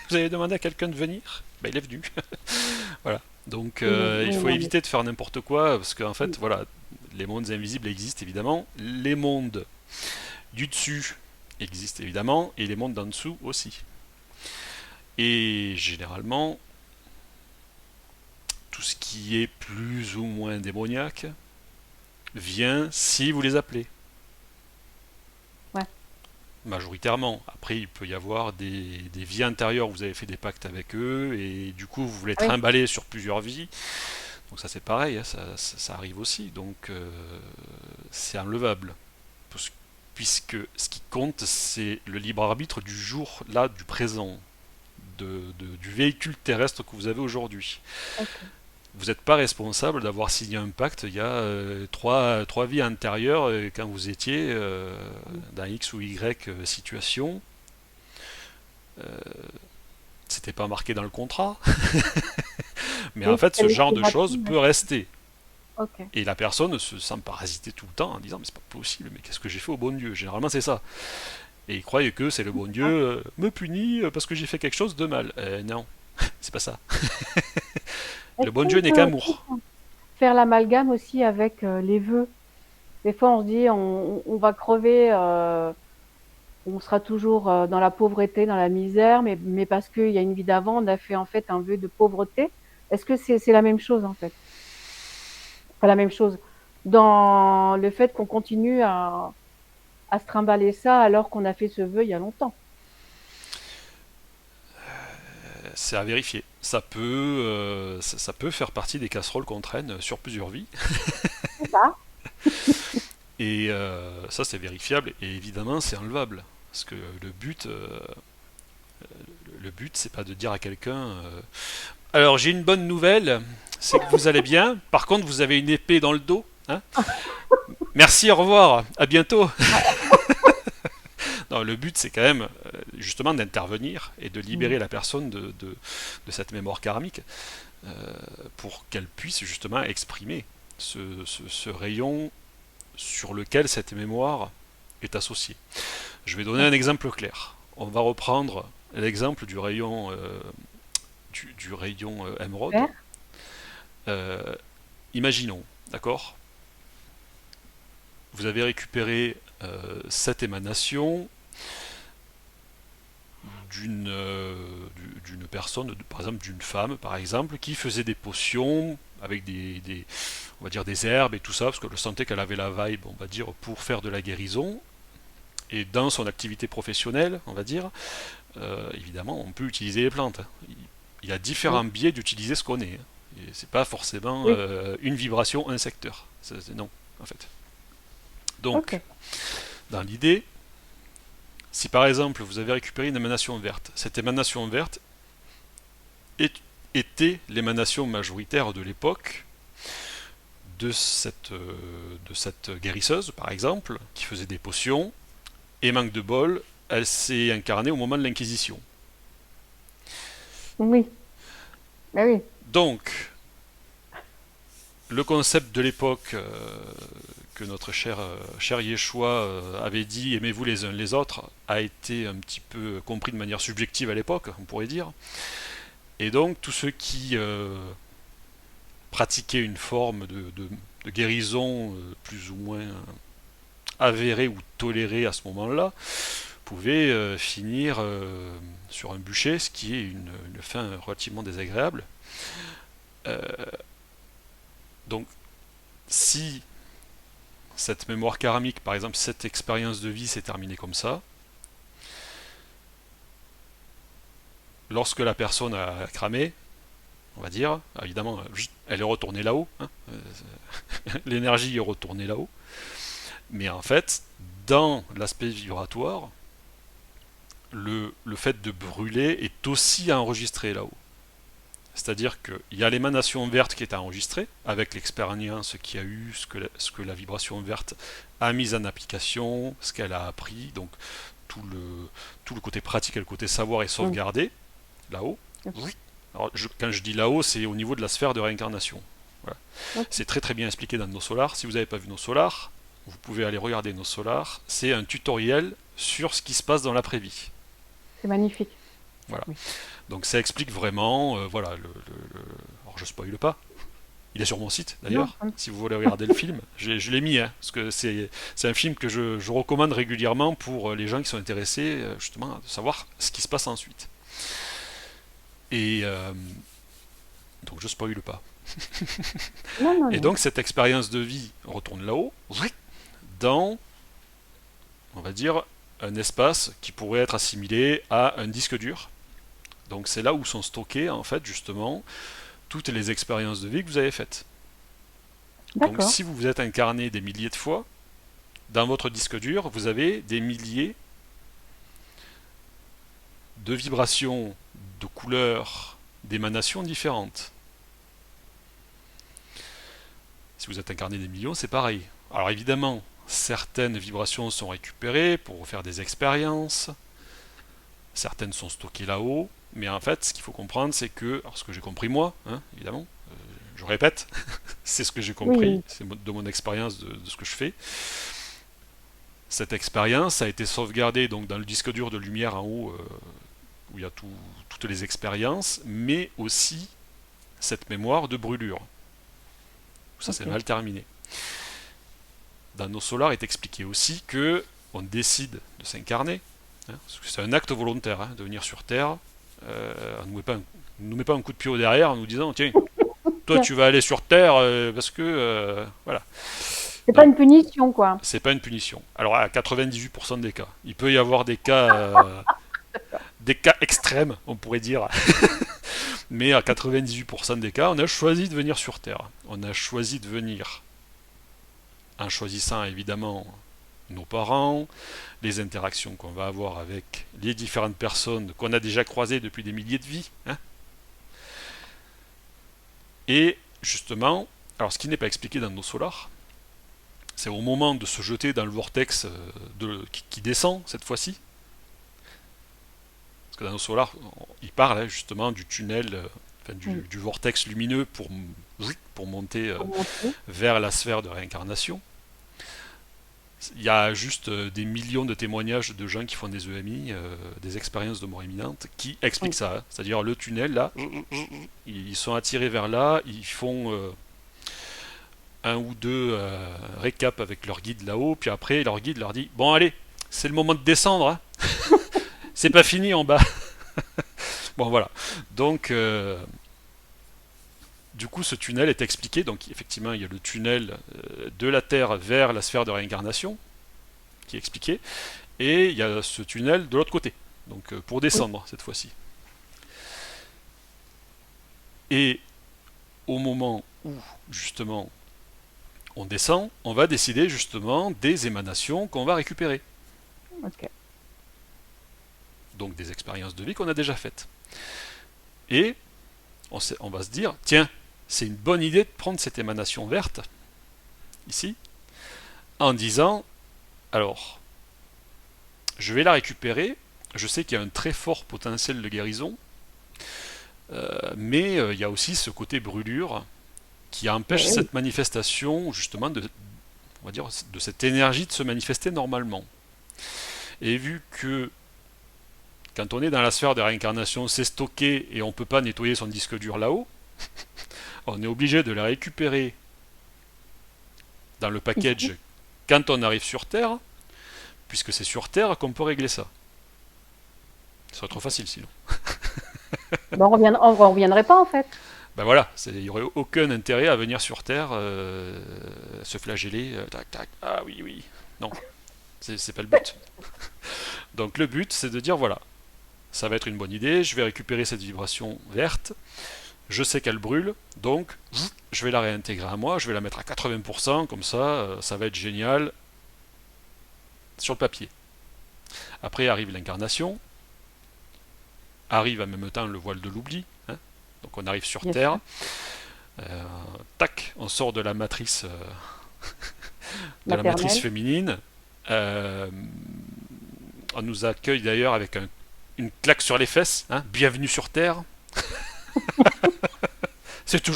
Vous avez demandé à quelqu'un de venir? Ben, il est venu. Voilà. Donc Oui, non, il oui, faut non, mais éviter de faire n'importe quoi, parce qu'en mm, fait, voilà, les mondes invisibles existent évidemment, les mondes du dessus existent évidemment, et les mondes d'en dessous aussi. Et généralement, tout ce qui est plus ou moins démoniaque vient si vous les appelez. ouais, Majoritairement. Après, il peut y avoir des vies antérieures où vous avez fait des pactes avec eux, et du coup, vous voulez oui, trimballer sur plusieurs vies. Donc ça c'est pareil, hein, ça arrive aussi. Donc c'est enlevable. Puisque ce qui compte, c'est le libre arbitre du jour, là, du présent, du véhicule terrestre que vous avez aujourd'hui. ok. vous n'êtes pas responsable d'avoir signé un pacte il y a trois vies antérieures quand vous étiez dans X ou Y situation. C'était pas marqué dans le contrat, mais en Oui, fait, ce elle genre laissait de choses vaciller, peut ouais. rester. Ok. Et la personne se sent parasitée tout le temps en disant mais c'est pas possible, mais qu'est-ce que j'ai fait au bon Dieu? Généralement c'est ça. Et ils croient que c'est le bon Dieu Ah, me punit parce que j'ai fait quelque chose de mal. Non, c'est pas ça. Le est-ce bon qu'on Dieu n'est peut qu'amour. faire l'amalgame aussi avec les vœux? Des fois, on se dit, on va crever, on sera toujours dans la pauvreté, dans la misère, mais parce qu'il y a une vie d'avant, on a fait en fait un vœu de pauvreté. Est-ce que c'est la même chose en fait? Pas la même chose. Dans le fait qu'on continue à se trimballer ça alors qu'on a fait ce vœu il y a longtemps. C'est à vérifier. Ça peut faire partie des casseroles qu'on traîne sur plusieurs vies. C'est ça. Et ça, c'est vérifiable. Et évidemment, c'est enlevable. Parce que le but, c'est pas de dire à quelqu'un alors, j'ai une bonne nouvelle, c'est que vous allez bien. Par contre, vous avez une épée dans le dos. Hein. Merci, au revoir, à bientôt. Non, le but, c'est quand même justement d'intervenir et de Mm. libérer la personne de cette mémoire karmique pour qu'elle puisse justement exprimer ce rayon sur lequel cette mémoire est associée. Je vais donner un D'accord. exemple clair. On va reprendre l'exemple du rayon émeraude. Vert. Euh, Imaginons, d'accord. Vous avez récupéré cette émanation d'une personne, par exemple d'une femme, par exemple, qui faisait des potions avec on va dire des herbes et tout ça, parce qu'elle sentait qu'elle avait la vibe, on va dire, pour faire de la guérison. Et dans son activité professionnelle, on va dire, évidemment, on peut utiliser les plantes. Il y a Oui. différents biais d'utiliser ce qu'on est. Et c'est pas forcément Oui. une vibration, un secteur. Non, en fait. Donc, Ok. dans l'idée, si par exemple vous avez récupéré une émanation verte, cette émanation verte est- était l'émanation majoritaire de l'époque de cette guérisseuse, par exemple, qui faisait des potions, et manque de bol, elle s'est incarnée au moment de l'Inquisition. Oui. Ben oui. Donc, le concept de l'époque que notre cher Yeshua avait dit aimez-vous les uns les autres a été un petit peu compris de manière subjective à l'époque, on pourrait dire. Et donc, tous ceux qui pratiquaient une forme de guérison plus ou moins avérée ou tolérée à ce moment-là pouvaient finir sur un bûcher, ce qui est une fin relativement désagréable. Euh, donc, si cette mémoire karmique, par exemple, cette expérience de vie s'est terminée comme ça, lorsque la personne a cramé, on va dire, évidemment, elle est retournée là-haut, hein, l'énergie est retournée là-haut, mais en fait, dans l'aspect vibratoire, le fait de brûler est aussi enregistré là-haut. C'est-à-dire qu'il y a l'émanation verte qui est enregistrée, avec l'expérience qu'il y a eu, ce que la vibration verte a mis en application, ce qu'elle a appris, donc tout le, tout le côté pratique et le côté savoir est Mm. sauvegardé là-haut. Ok. Alors, quand je dis là-haut, c'est au niveau de la sphère de réincarnation. Voilà. Ok. C'est très très bien expliqué dans nos solars. Si vous n'avez pas vu nos solars, vous pouvez aller regarder nos solars. C'est un tutoriel sur ce qui se passe dans l'après-vie. C'est magnifique. Voilà. Oui. Donc ça explique vraiment, voilà, alors je spoile pas. Il est sur mon site Non. d'ailleurs. Si vous voulez regarder le film, je l'ai mis, hein, parce que c'est un film que je recommande régulièrement pour les gens qui sont intéressés justement à savoir ce qui se passe ensuite. Et donc je spoile pas. Non, non, Et non. donc cette expérience de vie retourne là-haut, dans, on va dire, un espace qui pourrait être assimilé à un disque dur. Donc c'est là où sont stockées en fait justement toutes les expériences de vie que vous avez faites. Donc D'accord. si vous vous êtes incarné des milliers de fois, dans votre disque dur, vous avez des milliers de vibrations, de couleurs, d'émanations différentes. Si vous êtes incarné des millions, c'est pareil. Alors évidemment, certaines vibrations sont récupérées pour faire des expériences, certaines sont stockées là-haut, mais en fait, ce qu'il faut comprendre, c'est que, alors ce que j'ai compris moi, hein, évidemment, je répète, c'est ce que j'ai compris, Oui, c'est de mon expérience de ce que je fais. Cette expérience a été sauvegardée donc dans le disque dur de lumière en haut, où il y a toutes les expériences, mais aussi cette mémoire de brûlure. Ça c'est ok. mal terminé. Dans nos solars est expliqué aussi que on décide de s'incarner, hein, parce que c'est un acte volontaire hein, de venir sur Terre. On ne nous met pas un coup de pied au derrière en nous disant tiens, toi Tiens, tu vas aller sur Terre parce que voilà. c'est pas Non, une punition, quoi. c'est pas une punition. Alors à 98% des cas, il peut y avoir des cas extrêmes, on pourrait dire, mais à 98% des cas, on a choisi de venir sur Terre. On a choisi de venir en choisissant évidemment nos parents, les interactions qu'on va avoir avec les différentes personnes qu'on a déjà croisées depuis des milliers de vies. Hein. Et justement, alors ce qui n'est pas expliqué dans nos solars, c'est au moment de se jeter dans le vortex qui descend cette fois-ci. Parce que dans nos solars, il parle hein, justement du tunnel, enfin, Oui, du vortex lumineux pour monter pour monter. vers la sphère de réincarnation. Il y a juste des millions de témoignages de gens qui font des EMI, des expériences de mort imminente, qui expliquent Oui, ça. Hein. C'est-à-dire le tunnel, là, ils sont attirés vers là, ils font un ou deux récaps avec leur guide là-haut, puis après leur guide leur dit bon allez, c'est le moment de descendre, hein. C'est pas fini en bas. Bon voilà. Donc du coup ce tunnel est expliqué. Donc effectivement il y a le tunnel de la Terre vers la sphère de réincarnation qui est expliqué, et il y a ce tunnel de l'autre côté. Donc pour oui, descendre cette fois-ci. Et au moment où justement on descend, on va décider justement des émanations qu'on va récupérer. ok. Donc des expériences de vie qu'on a déjà faites. Et on va se dire, tiens, c'est une bonne idée de prendre cette émanation verte, ici, en disant, alors, je vais la récupérer, je sais qu'il y a un très fort potentiel de guérison, mais il y a aussi ce côté brûlure qui empêche Ben oui, cette manifestation, justement, on va dire, de cette énergie de se manifester normalement. Et vu que quand on est dans la sphère de réincarnation, c'est stocké et on ne peut pas nettoyer son disque dur là-haut, on est obligé de la récupérer dans le ici. package quand on arrive sur Terre, puisque c'est sur Terre qu'on peut régler ça. Ce serait trop facile sinon. Ben, on reviendrait pas, en fait. Ben voilà, il n'y aurait aucun intérêt à venir sur Terre, se flageller, tac tac, ah oui oui. Non, c'est pas le but. Donc le but c'est de dire voilà, ça va être une bonne idée, je vais récupérer cette vibration verte, je sais qu'elle brûle, donc je vais la réintégrer à moi, je vais la mettre à 80%, comme ça va être génial sur le papier. Après arrive l'incarnation, arrive en même temps le voile de l'oubli, hein. Donc on arrive sur Bien Terre, sûr. euh, tac, on sort de la matrice Maternelle. féminine, euh, on nous accueille d'ailleurs avec une claque sur les fesses, hein, bienvenue sur Terre,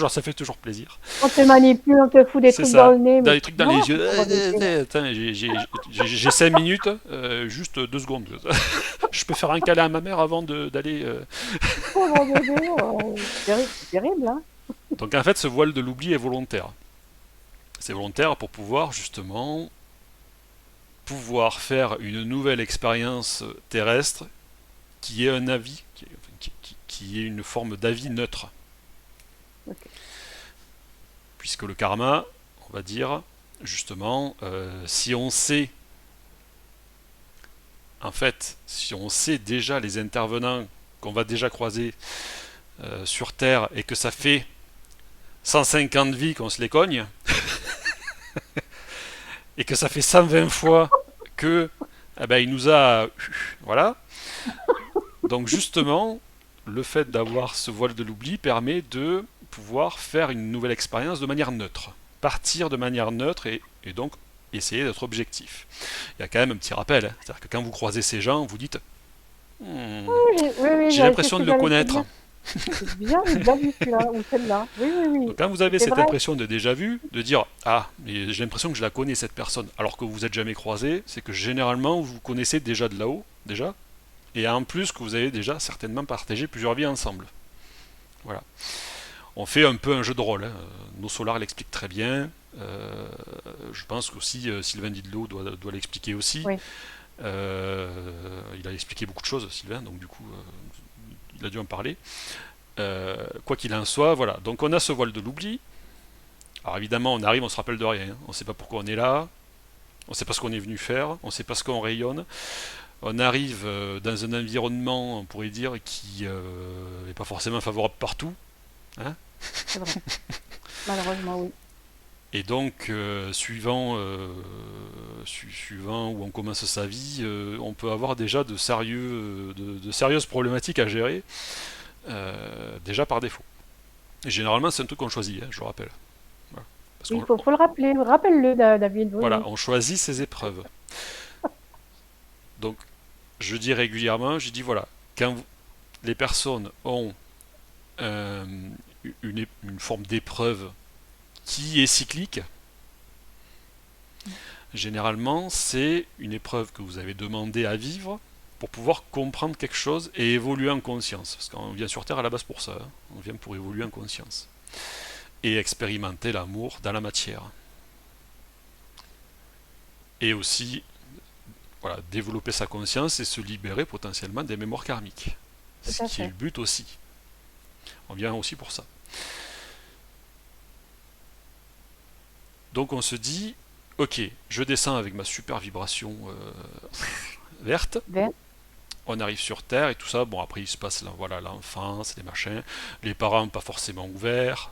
ça fait toujours plaisir. On te manipule, on te fout des C'est trucs dans ça. le nez, Dans mais les tu trucs dans vois, les yeux. on va baisser, là. Attends, j'ai 5 minutes, juste 2 secondes. Je peux faire un câlin à ma mère avant d'aller. Pauvre bébé, c'est terrible, hein. Donc en fait, ce voile de l'oubli est volontaire. C'est volontaire pour pouvoir justement pouvoir faire une nouvelle expérience terrestre qui est un avis, qui est une forme d'avis neutre. Ok. Puisque le karma, on va dire, justement, si on sait, en fait, si on sait déjà les intervenants qu'on va déjà croiser sur Terre et que ça fait 150 vies qu'on se les cogne, et que ça fait 120 fois que eh ben, il nous a. Voilà. Donc justement, le fait d'avoir ce voile de l'oubli permet de pouvoir faire une nouvelle expérience de manière neutre. partir de manière neutre et donc essayer d'être objectif. Il y a quand même un petit rappel, hein. C'est-à-dire que quand vous croisez ces gens, vous dites Hmm, Oui, oui, j'ai c'est ce l'impression que de le j'allais te connaître. dire. C'est bien, j'ai déjà vu celui-là ou celle-là. Oui, oui, Donc oui. quand vous avez C'est cette vrai. impression de déjà vu, de dire ah, mais j'ai l'impression que je la connais cette personne, alors que vous n'êtes jamais croisé, c'est que généralement vous connaissez déjà de là-haut, déjà, et en plus que vous avez déjà certainement partagé plusieurs vies ensemble. Voilà. On fait un peu un jeu de rôle, hein. Nos Solar l'explique très bien. Je pense qu'aussi Sylvain Didlot doit l'expliquer aussi. Oui, Il a expliqué beaucoup de choses, Sylvain, donc du coup, il a dû en parler. Quoi qu'il en soit, voilà. Donc on a ce voile de l'oubli. Alors évidemment, on arrive, on se rappelle de rien, hein. On ne sait pas pourquoi on est là. On ne sait pas ce qu'on est venu faire. On ne sait pas ce qu'on rayonne. On arrive dans un environnement, on pourrait dire, qui n'est pas forcément favorable partout, hein. c'est vrai. Malheureusement, oui. Et donc, suivant où on commence sa vie, on peut avoir déjà de sérieuses problématiques à gérer, déjà par défaut. Et généralement, c'est un truc qu'on choisit, hein, je le rappelle. Voilà. Parce Oui, qu'on faut le rappeler. Rappelle-le, David. Oui, voilà, oui. on choisit ses épreuves. Donc, je dis régulièrement, je dis voilà, quand les personnes ont euh, une forme d'épreuve qui est cyclique, généralement, c'est une épreuve que vous avez demandé à vivre pour pouvoir comprendre quelque chose et évoluer en conscience. Parce qu'on vient sur Terre à la base pour ça, hein. On vient pour évoluer en conscience. Et expérimenter l'amour dans la matière. Et aussi, voilà, développer sa conscience et se libérer potentiellement des mémoires karmiques. Tout Ce à qui est le fait. but aussi. On vient aussi pour ça. Donc on se dit, ok, je descends avec ma super vibration verte, Vert. on arrive sur Terre et tout ça. Bon, après, il se passe là, voilà, l'enfance, les machins. Les parents pas forcément ouverts.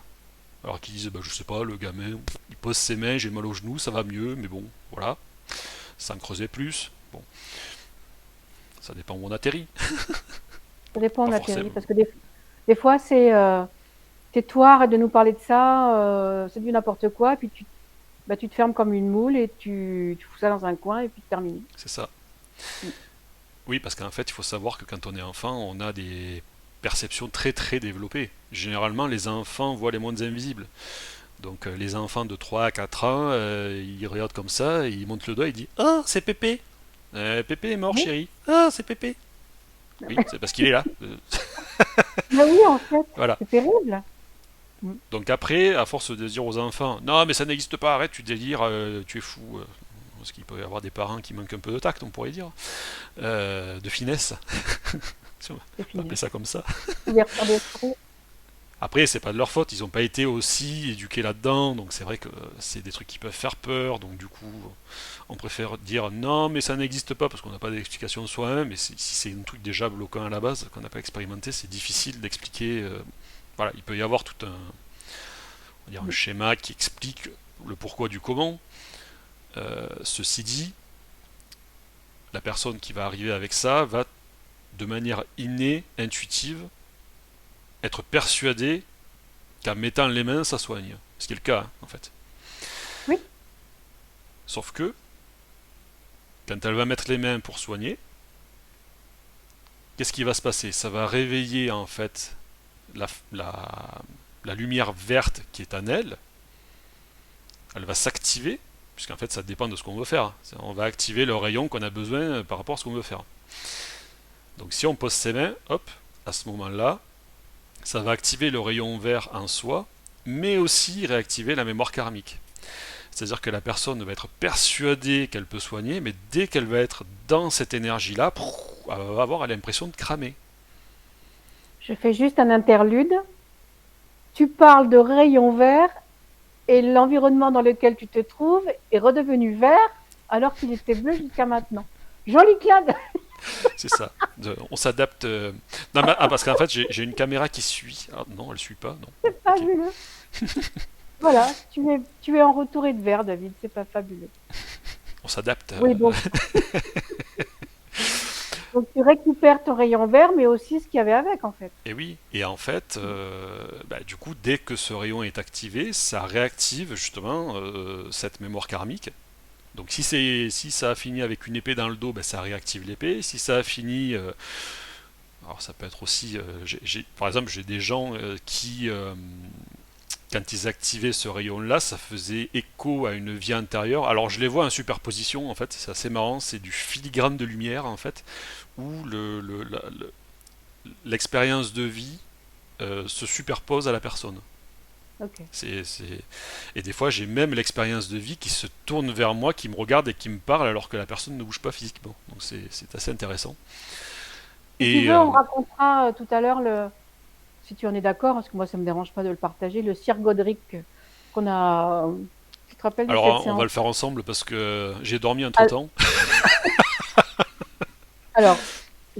Alors qu'ils disent, bah, je sais pas, le gamin, il pose ses mains, j'ai mal au genou, ça va mieux, mais bon, voilà, sans creuser plus. Bon, ça dépend où on atterrit. Ça dépend où Pas on atterrit. forcément. Parce que des fois, tais-toi, arrête de nous parler de ça, c'est du n'importe quoi. Et puis tu te fermes comme une moule et tu fous ça dans un coin et puis terminé. C'est ça. Mm. Oui, parce qu'en fait, il faut savoir que quand on est enfant, on a des perceptions très très développées. Généralement, les enfants voient les mondes invisibles. Donc, les enfants de 3 à 4 ans, ils regardent comme ça, ils montent le doigt, ils disent oh, c'est Pépé. Pépé est mort, Oui, chérie. Ah, c'est Pépé. Oui, c'est parce qu'il est là. mais oui, en fait, Voilà. c'est terrible. Mm. Donc après, à force de dire aux enfants, non mais ça n'existe pas, arrête, tu délires, tu es fou, parce qu'il peut y avoir des parents qui manquent un peu de tact, on pourrait dire, de finesse, si on C'est peut appeler fini. ça comme ça. Ouverture d'esprit. Après, c'est pas de leur faute, ils n'ont pas été aussi éduqués là-dedans, donc c'est vrai que c'est des trucs qui peuvent faire peur, donc du coup, on préfère dire non mais ça n'existe pas, parce qu'on n'a pas d'explication de soi-même, et si c'est un truc déjà bloquant à la base, qu'on n'a pas expérimenté, c'est difficile d'expliquer. Voilà, il peut y avoir tout on va dire un Mm. schéma qui explique le pourquoi du comment. Ceci dit, la personne qui va arriver avec ça va, de manière innée, intuitive, être persuadée qu'en mettant les mains, ça soigne. Ce qui est le cas, hein, en fait. Oui, Sauf que, quand elle va mettre les mains pour soigner, qu'est-ce qui va se passer? Ça va réveiller, en fait, la, la, la lumière verte qui est en elle. Elle va s'activer, puisqu'en fait, ça dépend de ce qu'on veut faire. On va activer le rayon qu'on a besoin par rapport à ce qu'on veut faire. Donc si on pose ses mains, hop, à ce moment-là, ça va activer le rayon vert en soi, mais aussi réactiver la mémoire karmique. C'est-à-dire que la personne va être persuadée qu'elle peut soigner, mais dès qu'elle va être dans cette énergie-là, elle va avoir l'impression de cramer. je fais juste un interlude. Tu parles de rayons verts et l'environnement dans lequel tu te trouves est redevenu vert alors qu'il était bleu jusqu'à maintenant. Joli clin d'œil. C'est ça. On s'adapte. Non, parce qu'en fait, j'ai une caméra qui suit. Ah, non, elle suit pas. Non. Bon, ok. Fabuleux. Voilà, tu es en retour et de vert, David. C'est pas fabuleux. On s'adapte. Oui, donc, Donc tu récupères ton rayon vert, mais aussi ce qu'il y avait avec, en fait. Et oui, et en fait, du coup, dès que ce rayon est activé, ça réactive justement cette mémoire karmique. Donc si ça a fini avec une épée dans le dos, ça réactive l'épée. Si ça a fini, alors ça peut être aussi, par exemple, j'ai des gens qui, quand ils activaient ce rayon-là, ça faisait écho à une vie antérieure. Alors je les vois en superposition en fait, c'est assez marrant, c'est du filigrane de lumière en fait, où l'expérience de vie se superpose à la personne. Ok. C'est, c'est... Et des fois, j'ai même l'expérience de vie qui se tourne vers moi, qui me regarde et qui me parle alors que la personne ne bouge pas physiquement. Donc c'est assez intéressant. Si tu Et veux, on racontera tout à l'heure si tu en es d'accord, parce que moi, ça me dérange pas de le partager, le Sir Godric qu'on a. Tu te rappelles de cette alors, on va séance? le faire ensemble parce que j'ai dormi entre Ah, temps. alors,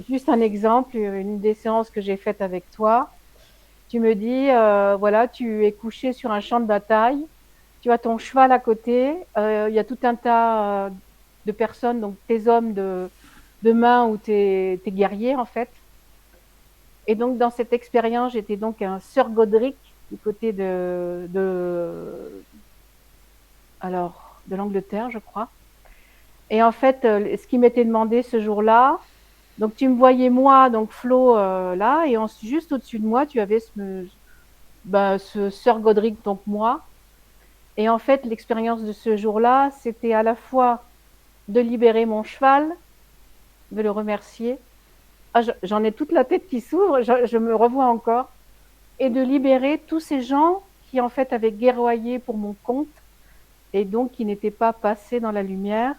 juste un exemple, une des séances que j'ai faites avec toi. Tu me dis, voilà, tu es couché sur un champ de bataille, tu as ton cheval à côté, il y a tout un tas de personnes, donc tes hommes de main ou tes guerriers, en fait. Et donc, dans cette expérience, j'étais donc un Sir Godric du côté de l'Angleterre, je crois. Et en fait, ce qui m'était demandé ce jour-là, donc tu me voyais moi, donc Flo, là, et juste au-dessus de moi, tu avais ce Sir Godric, donc moi. Et en fait, l'expérience de ce jour-là, c'était à la fois de libérer mon cheval, de le remercier. Ah, j'en ai toute la tête qui s'ouvre, je me revois encore. Et de libérer tous ces gens qui, en fait, avaient guerroyé pour mon compte et donc qui n'étaient pas passés dans la lumière.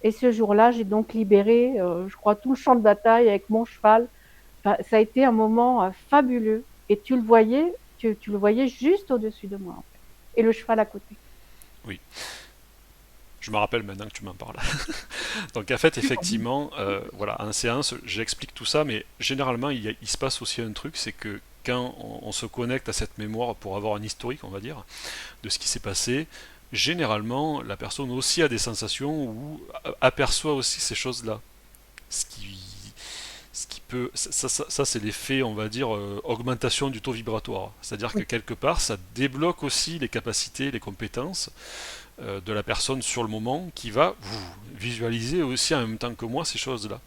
Et ce jour-là, j'ai donc libéré, je crois, tout le champ de bataille avec mon cheval. Enfin, ça a été un moment fabuleux. Et tu le voyais juste au-dessus de moi, en fait. Et le cheval à côté. Oui, je me rappelle maintenant que tu m'en parles. Donc en fait, effectivement, voilà, en séance, j'explique tout ça, mais généralement, il se passe aussi un truc, c'est que quand on se connecte à cette mémoire pour avoir un historique, on va dire, de ce qui s'est passé, généralement, la personne aussi a des sensations ou aperçoit aussi ces choses-là. Ce qui, ce qui peut, ça, c'est l'effet, on va dire, augmentation du taux vibratoire. C'est-à-dire que Oui. quelque part, ça débloque aussi les capacités, les compétences de la personne sur le moment qui va visualiser aussi en même temps que moi ces choses-là.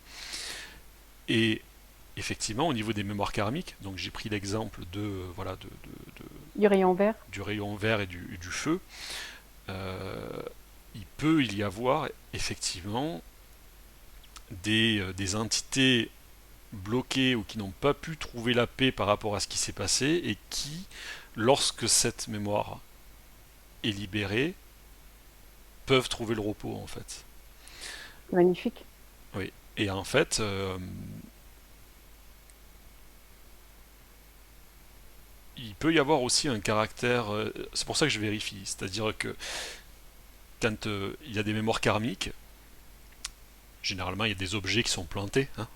Et effectivement, au niveau des mémoires karmiques, donc j'ai pris l'exemple Du rayon vert. du rayon vert et du feu, il peut y avoir effectivement des entités bloquées ou qui n'ont pas pu trouver la paix par rapport à ce qui s'est passé et qui, lorsque cette mémoire est libérée, peuvent trouver le repos en fait. C'est magnifique. Oui. Et en fait, il peut y avoir aussi un caractère. C'est pour ça que je vérifie. C'est-à-dire que quand il y a des mémoires karmiques, généralement il y a des objets qui sont plantés, hein,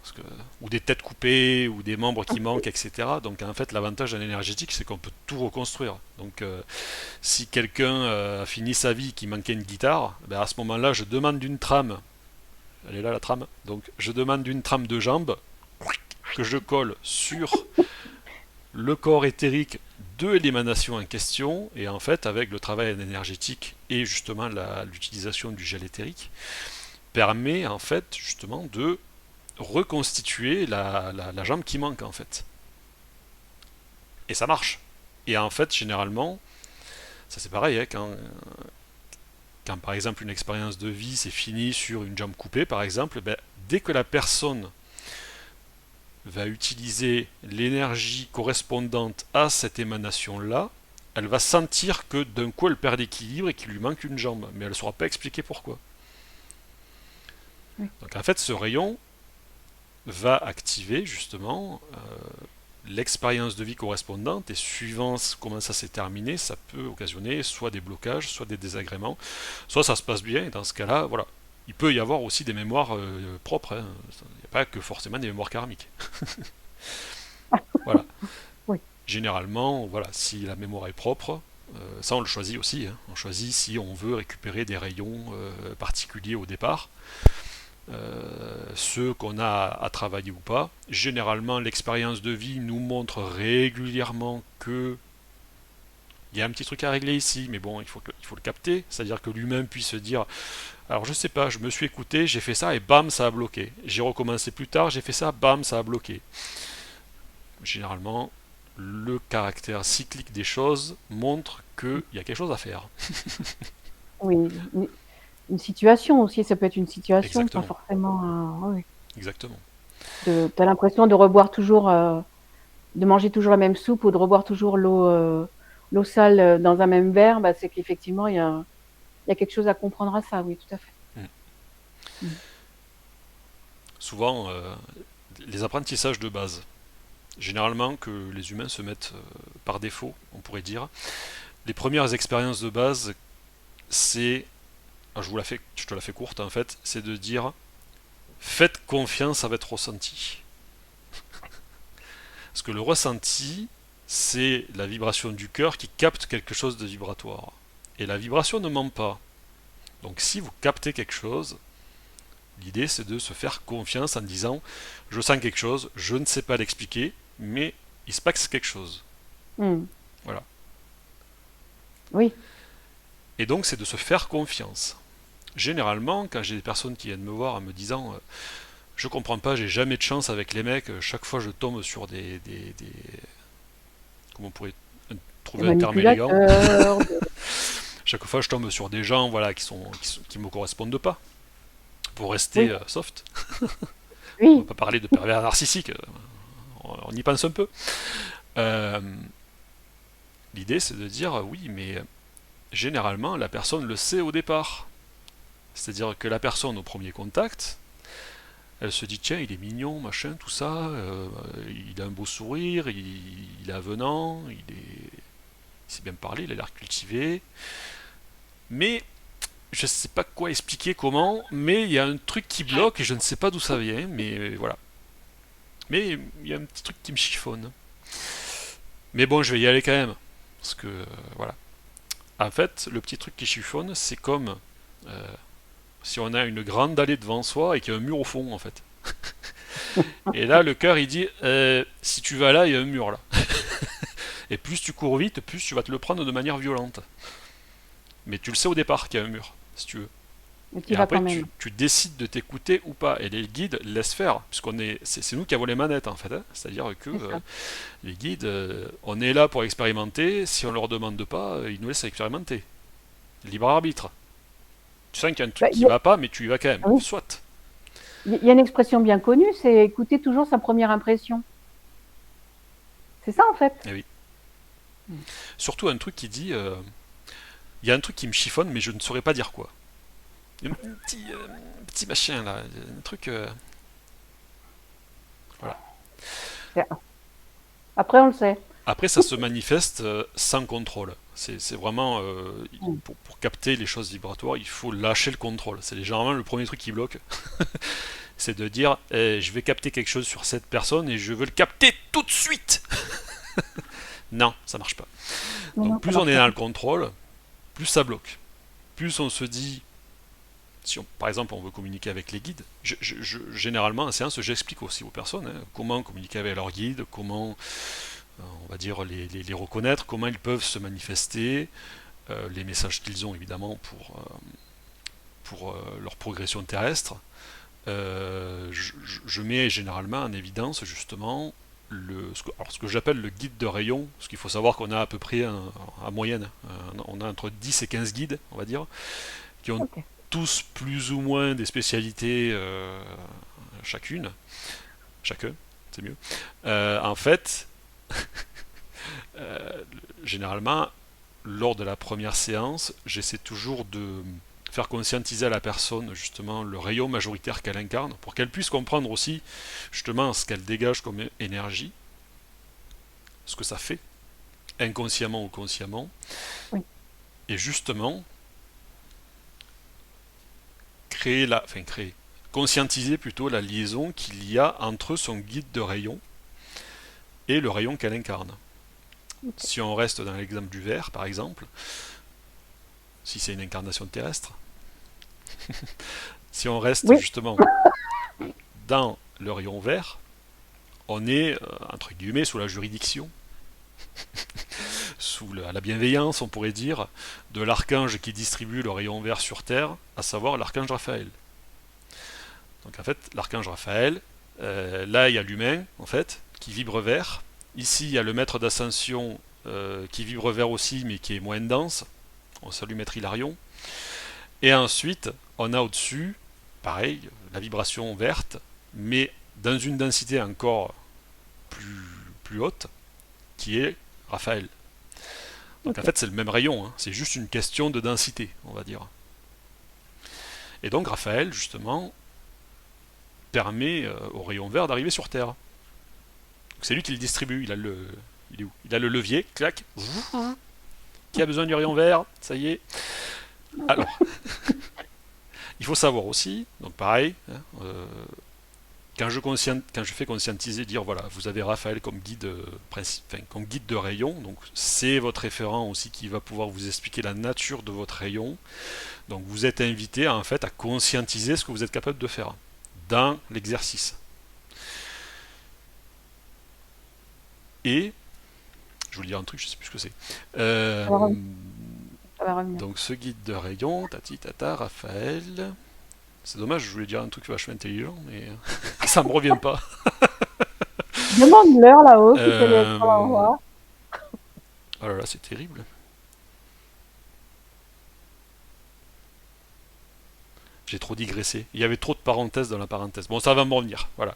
ou des têtes coupées, ou des membres qui manquent, etc. Donc en fait, l'avantage en énergétique, c'est qu'on peut tout reconstruire. Donc si quelqu'un a fini sa vie qui manquait une guitare, à ce moment-là, je demande d'une trame. Elle est là la trame. Donc je demande d'une trame de jambe que je colle sur le corps éthérique de l'émanation en question, et en fait, avec le travail énergétique et justement l'utilisation du gel éthérique, permet en fait justement de reconstituer la jambe qui manque en fait. Et ça marche. Et en fait, généralement, ça c'est pareil, hein, quand par exemple une expérience de vie s'est finie sur une jambe coupée par exemple, dès que la personne va utiliser l'énergie correspondante à cette émanation-là, elle va sentir que d'un coup elle perd l'équilibre et qu'il lui manque une jambe, mais elle ne saura pas expliquer pourquoi. Oui. Donc en fait, ce rayon va activer justement l'expérience de vie correspondante et suivant comment ça s'est terminé, ça peut occasionner soit des blocages, soit des désagréments, soit ça se passe bien et dans ce cas-là, voilà. Il peut y avoir aussi des mémoires propres, hein. Il n'y a pas que forcément des mémoires karmiques. Voilà. Oui. Généralement, voilà, si la mémoire est propre, ça on le choisit aussi, hein. On choisit si on veut récupérer des rayons particuliers au départ. ceux qu'on a à travailler ou pas. Généralement, l'expérience de vie nous montre régulièrement que il y a un petit truc à régler ici, mais bon, il faut le capter, c'est-à-dire que l'humain puisse se dire, alors je sais pas, je me suis écouté, j'ai fait ça et bam, ça a bloqué. J'ai recommencé plus tard, j'ai fait ça, bam, ça a bloqué. Généralement, le caractère cyclique des choses montre qu'il y a quelque chose à faire. Oui, une situation aussi, ça peut être une situation, pas Exactement, forcément un... Oui. exactement. T'as l'impression de reboire toujours, de manger toujours la même soupe ou de reboire toujours l'eau sale dans un même verre, bah, c'est qu'effectivement, il y a quelque chose à comprendre à ça, oui, tout à fait. Mm. Mm. Souvent, les apprentissages de base, généralement que les humains se mettent par défaut, on pourrait dire, les premières expériences de base, c'est, je te la fais courte en fait, c'est de dire faites confiance à votre ressenti. Parce que le ressenti, c'est la vibration du cœur qui capte quelque chose de vibratoire. Et la vibration ne ment pas. Donc si vous captez quelque chose, l'idée c'est de se faire confiance en disant je sens quelque chose, je ne sais pas l'expliquer, mais il se passe quelque chose. Mm. Voilà. Oui, Et donc c'est de se faire confiance. Généralement, quand j'ai des personnes qui viennent me voir en me disant je comprends pas, j'ai jamais de chance avec les mecs, chaque fois je tombe sur comment on pourrait des trouver un terme élégant, manipulateurs. chaque fois je tombe sur des gens voilà, qui me correspondent pas, pour rester Oui, soft. On va oui, pas parler de pervers narcissique, on y pense un peu. Euh, L'idée c'est de dire oui, mais généralement la personne le sait au départ. C'est-à-dire que la personne au premier contact, elle se dit tiens, il est mignon, machin, tout ça, il a un beau sourire, il est avenant, il sait bien parler, il a l'air cultivé, mais je sais pas quoi expliquer comment, mais il y a un truc qui bloque et je ne sais pas d'où ça vient, mais voilà. Mais il y a un petit truc qui me chiffonne. Mais bon, je vais y aller quand même, parce que voilà. En fait, le petit truc qui chiffonne, c'est comme euh, si on a une grande allée devant soi et qu'il y a un mur au fond, en fait. Et là, le cœur, il dit, si tu vas là, il y a un mur là. Et plus tu cours vite, plus tu vas te le prendre de manière violente. Mais tu le sais au départ qu'il y a un mur, si tu veux. mais tu Et vas après, quand même. tu décides de t'écouter ou pas. Et les guides laissent faire, puisqu'on est, c'est nous qui avons les manettes en fait. Hein. C'est-à-dire que C'est ça. les guides, on est là pour expérimenter. Si on leur demande pas, ils nous laissent expérimenter. Libre arbitre. Tu sens qu'il y a un truc Bah, qui va pas, mais tu y vas quand même. oui. Soit. Il y a une expression bien connue, c'est écouter toujours sa première impression. C'est ça en fait. Eh oui. Mm. Surtout un truc qui dit, il y a un truc qui me chiffonne, mais je ne saurais pas dire quoi. Un petit machin là, un truc. Voilà. Après, on le sait. Après, ça se manifeste sans contrôle. C'est vraiment Mm. pour capter les choses vibratoires, il faut lâcher le contrôle. C'est généralement le premier truc qui bloque. C'est de dire je vais capter quelque chose sur cette personne et je veux le capter tout de suite. Non, ça marche pas. Non, Donc non, ça plus on marche est pas. dans le contrôle, plus ça bloque. Plus on se dit, si on, par exemple on veut communiquer avec les guides, généralement en séance j'explique aussi aux personnes comment communiquer avec leurs guides, comment on va dire les reconnaître, comment ils peuvent se manifester, les messages qu'ils ont évidemment pour leur progression terrestre. Je mets généralement en évidence justement ce que j'appelle le guide de rayon, parce qu'il faut savoir qu'on a à peu près, à moyenne, on a entre 10 et 15 guides, on va dire, qui ont Ok. tous plus ou moins des spécialités chacune, chacun, c'est mieux. En fait, euh, généralement, lors de la première séance, j'essaie toujours de faire conscientiser à la personne justement le rayon majoritaire qu'elle incarne pour qu'elle puisse comprendre aussi justement ce qu'elle dégage comme énergie, ce que ça fait inconsciemment ou consciemment, Oui. et justement conscientiser plutôt la liaison qu'il y a entre son guide de rayon et le rayon qu'elle incarne. Ok. Si on reste dans l'exemple du verre par exemple, si c'est une incarnation terrestre, Si on reste Oui, justement dans le rayon vert, on est, entre guillemets, sous la juridiction, sous la bienveillance, on pourrait dire, de l'archange qui distribue le rayon vert sur Terre, à savoir l'archange Raphaël. Donc en fait, l'archange Raphaël, là il y a l'humain, en fait, qui vibre vert. Ici, il y a le maître d'ascension qui vibre vert aussi, mais qui est moins dense. On salue Maître Hilarion. Et ensuite, on a au-dessus, pareil, la vibration verte, mais dans une densité encore plus, plus haute, qui est Raphaël. Donc en ok. fait, c'est le même rayon, hein. C'est juste une question de densité, on va dire. Et donc Raphaël, justement, permet au rayon vert d'arriver sur Terre. C'est lui qui le distribue. Il est où? Il a le levier, clac. Qui a besoin du rayon vert? Ça y est. Alors, il faut savoir aussi, donc pareil, hein, quand je fais conscientiser, dire voilà, vous avez Raphaël comme guide, comme guide de rayon, donc c'est votre référent aussi qui va pouvoir vous expliquer la nature de votre rayon. Donc vous êtes invité en fait à conscientiser ce que vous êtes capable de faire dans l'exercice. Et je voulais dire un truc, je sais plus ce que c'est. Ça va revenir. Ça va revenir. Donc ce guide de rayon, tati tata, Raphaël. C'est dommage, je voulais dire un truc vachement intelligent, mais ça me revient pas. Demande-leur là-haut si c'est les pour Euh, l'envoi. Oh là là, c'est terrible. J'ai trop digressé. Il y avait trop de parenthèses dans la parenthèse. Bon, ça va me revenir. Voilà.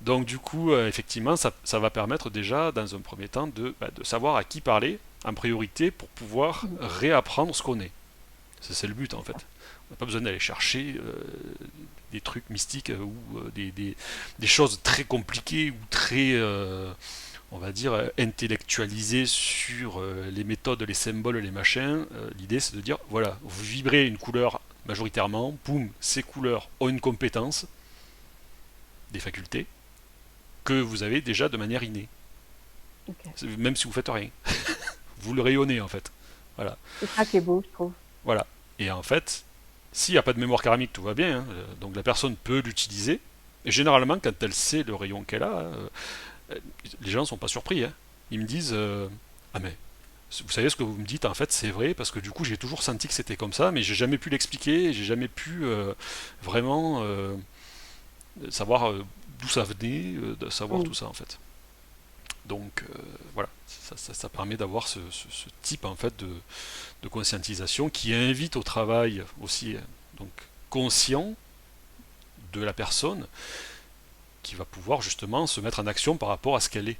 Donc du coup, effectivement, ça va permettre déjà, dans un premier temps, de savoir à qui parler en priorité pour pouvoir réapprendre ce qu'on est. C'est le but en fait. On n'a pas besoin d'aller chercher des trucs mystiques ou des choses très compliquées ou très, on va dire, intellectualisées sur les méthodes, les symboles, les machins. L'idée c'est de dire, voilà, vous vibrez une couleur majoritairement, boum, ces couleurs ont une compétence, des facultés, que vous avez déjà de manière innée. Ok. Même si vous faites rien. Vous le rayonnez en fait. Voilà. C'est ça qui est beau, je trouve. Voilà. Et en fait, s'il n'y a pas de mémoire karmique, tout va bien, hein. Donc la personne peut l'utiliser. Et généralement, quand elle sait le rayon qu'elle a, les gens ne sont pas surpris, hein. Ils me disent ah, mais vous savez ce que vous me dites, en fait, c'est vrai, parce que du coup, j'ai toujours senti que c'était comme ça, mais j'ai jamais pu l'expliquer, j'ai jamais pu vraiment savoir d'où ça venait, de savoir Mm. tout ça, en fait. Donc voilà, ça permet d'avoir ce type en fait de conscientisation qui invite au travail aussi donc conscient de la personne qui va pouvoir justement se mettre en action par rapport à ce qu'elle est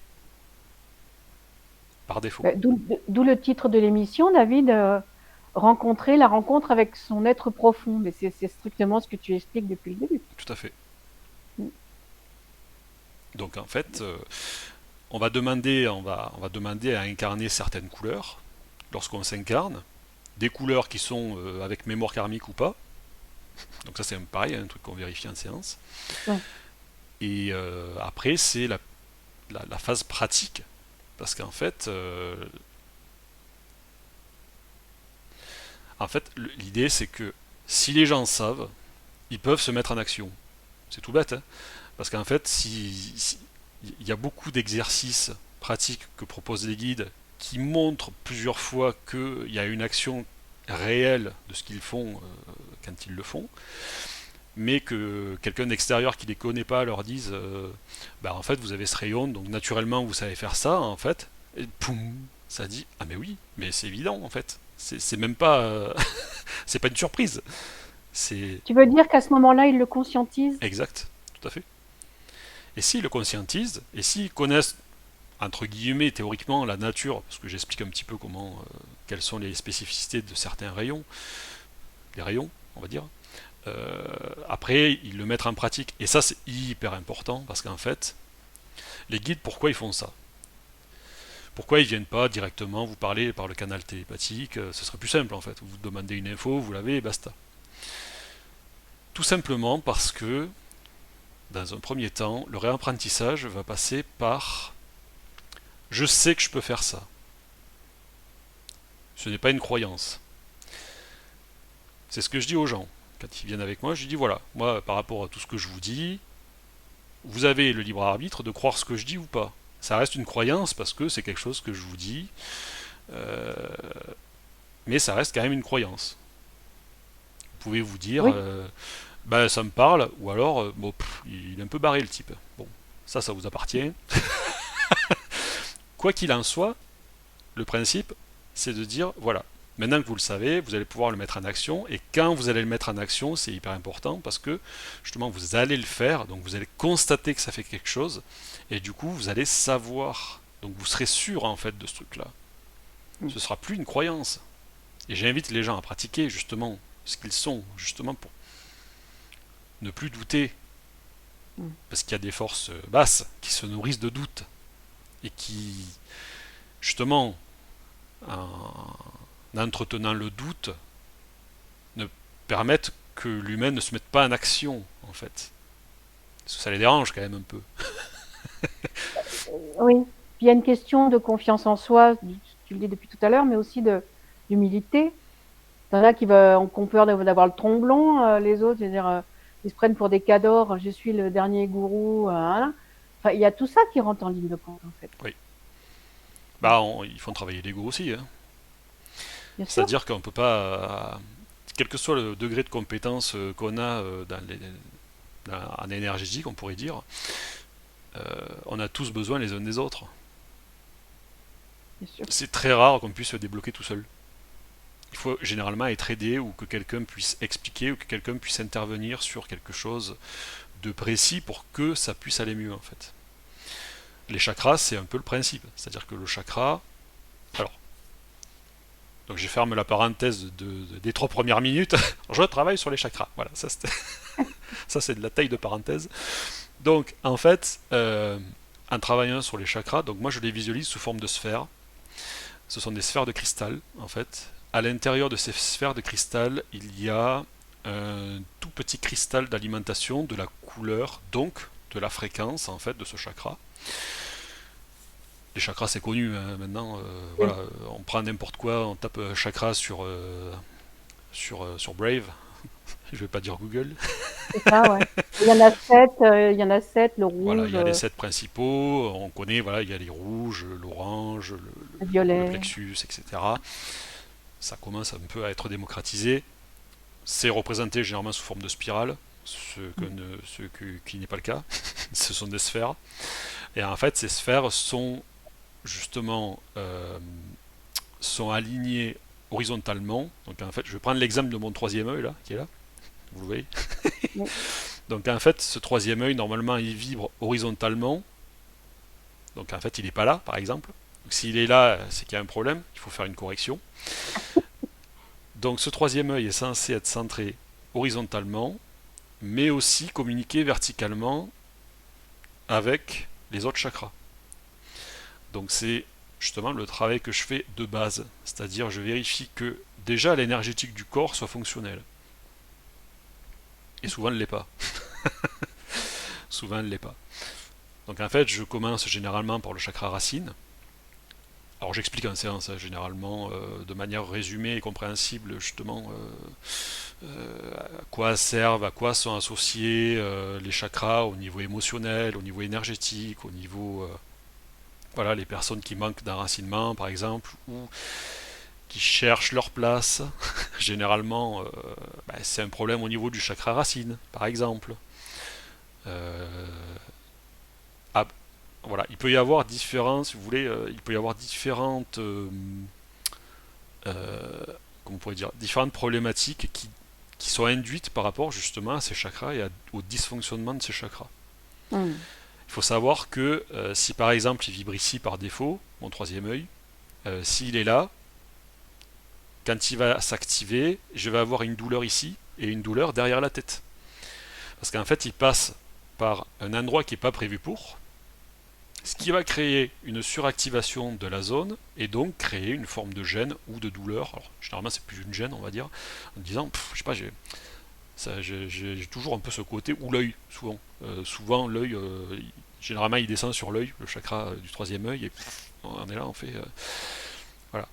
par défaut. D'où le titre de l'émission, David, rencontrer la rencontre avec son être profond. Mais c'est strictement ce que tu expliques depuis le début. Tout à fait. Mm. Donc en fait, on va demander à incarner certaines couleurs lorsqu'on s'incarne, des couleurs qui sont avec mémoire karmique ou pas. Donc ça c'est pareil, un truc qu'on vérifie en séance. Ouais. Et après c'est la phase pratique. Parce qu'en fait, l'idée c'est que si les gens savent, ils peuvent se mettre en action. C'est tout bête, hein. Parce qu'en fait, si il y a beaucoup d'exercices pratiques que proposent les guides qui montrent plusieurs fois qu'il y a une action réelle de ce qu'ils font quand ils le font, mais que quelqu'un d'extérieur qui ne les connaît pas leur dise bah en fait vous avez ce rayon donc naturellement vous savez faire ça en fait et poum ça dit ah mais oui mais c'est évident en fait c'est même pas c'est pas une surprise c'est Tu veux dire qu'à ce moment-là, il le conscientise? exact tout à fait et s'ils le conscientisent et s'ils connaissent entre guillemets théoriquement la nature parce que j'explique un petit peu comment quelles sont les spécificités de certains rayons des rayons on va dire après ils le mettent en pratique et ça c'est hyper important parce qu'en fait les guides pourquoi ils font ça. Pourquoi ils viennent pas directement vous parler par le canal télépathique? Ce serait plus simple en fait. Vous demandez une info, vous l'avez et basta. Tout simplement parce que, dans un premier temps, le réapprentissage va passer par je sais que je peux faire ça. Ce n'est pas une croyance. C'est ce que je dis aux gens. quand ils viennent avec moi, je dis voilà, moi par rapport à tout ce que je vous dis, vous avez le libre arbitre de croire ce que je dis ou pas. Ça reste une croyance parce que c'est quelque chose que je vous dis, euh, mais ça reste quand même une croyance. Vous pouvez vous dire, Oui, bah ça me parle, ou alors, bon, il est un peu barré le type. Bon, ça vous appartient. Quoi qu'il en soit, le principe, c'est de dire, voilà, maintenant que vous le savez, vous allez pouvoir le mettre en action, et quand vous allez le mettre en action, c'est hyper important parce que justement, vous allez le faire, donc vous allez constater que ça fait quelque chose, et du coup, vous allez savoir, donc vous serez sûr en fait de ce truc-là. mm, Ce sera plus une croyance. Et j'invite les gens à pratiquer justement ce qu'ils sont, justement pour ne plus douter, mm. parce qu'il y a des forces basses qui se nourrissent de doutes et qui, justement, en entretenant le doute, ne permettent que l'humain ne se mette pas en action, en fait. Parce que ça les dérange quand même un peu. Oui. Puis il y a une question de confiance en soi, tu le dis depuis tout à l'heure, mais aussi d'humilité. T'en as qui ont peur d'avoir le tromblon, les autres, c'est-à-dire, ils se prennent pour des cadors, je suis le dernier gourou. Hein. Enfin, il y a tout ça qui rentre en ligne de compte, en fait. Oui. Bah, ils font travailler l'ego aussi. Hein. Bien sûr. C'est-à-dire qu'on peut pas, quel que soit le degré de compétence qu'on a en énergétique, on pourrait dire, on a tous besoin les uns des autres. Bien sûr. C'est très rare qu'on puisse se débloquer tout seul. Il faut généralement être aidé ou que quelqu'un puisse expliquer ou que quelqu'un puisse intervenir sur quelque chose de précis pour que ça puisse aller mieux en fait. Les chakras, c'est un peu le principe. C'est-à-dire que le chakra. Alors, donc je ferme la parenthèse des 3 premières minutes. Je travaille sur les chakras. Voilà, ça c'est de la taille de parenthèse. Donc en fait, en travaillant sur les chakras, donc moi je les visualise sous forme de sphères. Ce sont des sphères de cristal en fait. À l'intérieur de ces sphères de cristal, il y a un tout petit cristal d'alimentation de la couleur, donc de la fréquence en fait de ce chakra. Les chakras c'est connu hein, maintenant. Voilà, Oui, on prend n'importe quoi, on tape chakra sur Brave. Je vais pas dire Google. c'est ça, ouais. Il y en a sept, le Voilà, il rouge, y a les 7 principaux. On connaît, voilà, il y a les rouges, l'orange, le le violet. plexus, etc. Ça commence un peu à être démocratisé. C'est représenté généralement sous forme de spirale, qui n'est pas le cas. Ce sont des sphères. Et en fait, ces sphères sont justement sont alignées horizontalement. Donc en fait, je vais prendre l'exemple de mon troisième œil là, qui est là. Vous le voyez. Oui. Donc en fait, ce troisième œil, normalement, il vibre horizontalement. Donc en fait, il n'est pas là, par exemple. Donc s'il est là, c'est qu'il y a un problème. Il faut faire une correction. Donc ce troisième œil est censé être centré horizontalement, mais aussi communiquer verticalement avec les autres chakras. Donc c'est justement le travail que je fais de base, c'est-à-dire je vérifie que déjà l'énergétique du corps soit fonctionnelle. Et souvent elle ne l'est pas. Souvent elle ne l'est pas. Donc en fait je commence généralement par le chakra racine. Alors j'explique en séance généralement de manière résumée et compréhensible justement à quoi servent, à quoi sont associés les chakras au niveau émotionnel, au niveau énergétique, au niveau voilà, les personnes qui manquent d'enracinement, par exemple, ou qui cherchent leur place. Généralement, c'est un problème au niveau du chakra racine, par exemple. Euh, ah, voilà, il peut y avoir différents, si vous voulez, il peut y avoir différentes, euh, comment on pourrait dire, différentes problématiques qui sont induites par rapport justement à ces chakras et au dysfonctionnement de ces chakras. Hmm. Il faut savoir que si par exemple il vibre ici par défaut, mon troisième œil, s'il est là, quand il va s'activer, je vais avoir une douleur ici et une douleur derrière la tête. Parce qu'en fait, il passe par un endroit qui n'est pas prévu pour, ce qui va créer une suractivation de la zone et donc créer une forme de gêne ou de douleur. Alors, généralement, c'est plus une gêne, on va dire, en disant, je sais pas, j'ai toujours un peu ce côté, ou l'œil, souvent. Souvent, l'œil, généralement, il descend sur l'œil, le chakra du troisième œil, et on est là, on fait. Voilà.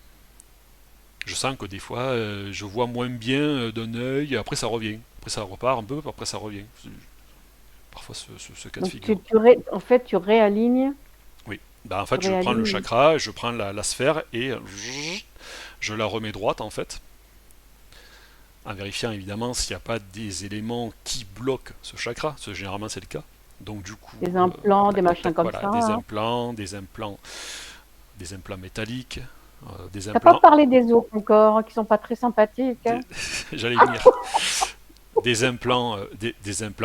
Je sens que des fois, je vois moins bien d'un œil, après ça revient. après ça repart un peu, après ça revient. Parfois ce cas de Donc figure. en fait, Oui. Bah, en tu fait, je prends le réalignes. chakra, je prends la sphère et je la remets droite en fait, en vérifiant évidemment s'il n'y a pas des éléments qui bloquent ce chakra, généralement c'est le cas. Donc du coup, Des implants, des tac tac machins tac, comme voilà, ça, hein. des implants métalliques, des T'as pas implants, parlé des os encore, qui sont pas très sympathiques, hein. des- j'allais y venir, des implants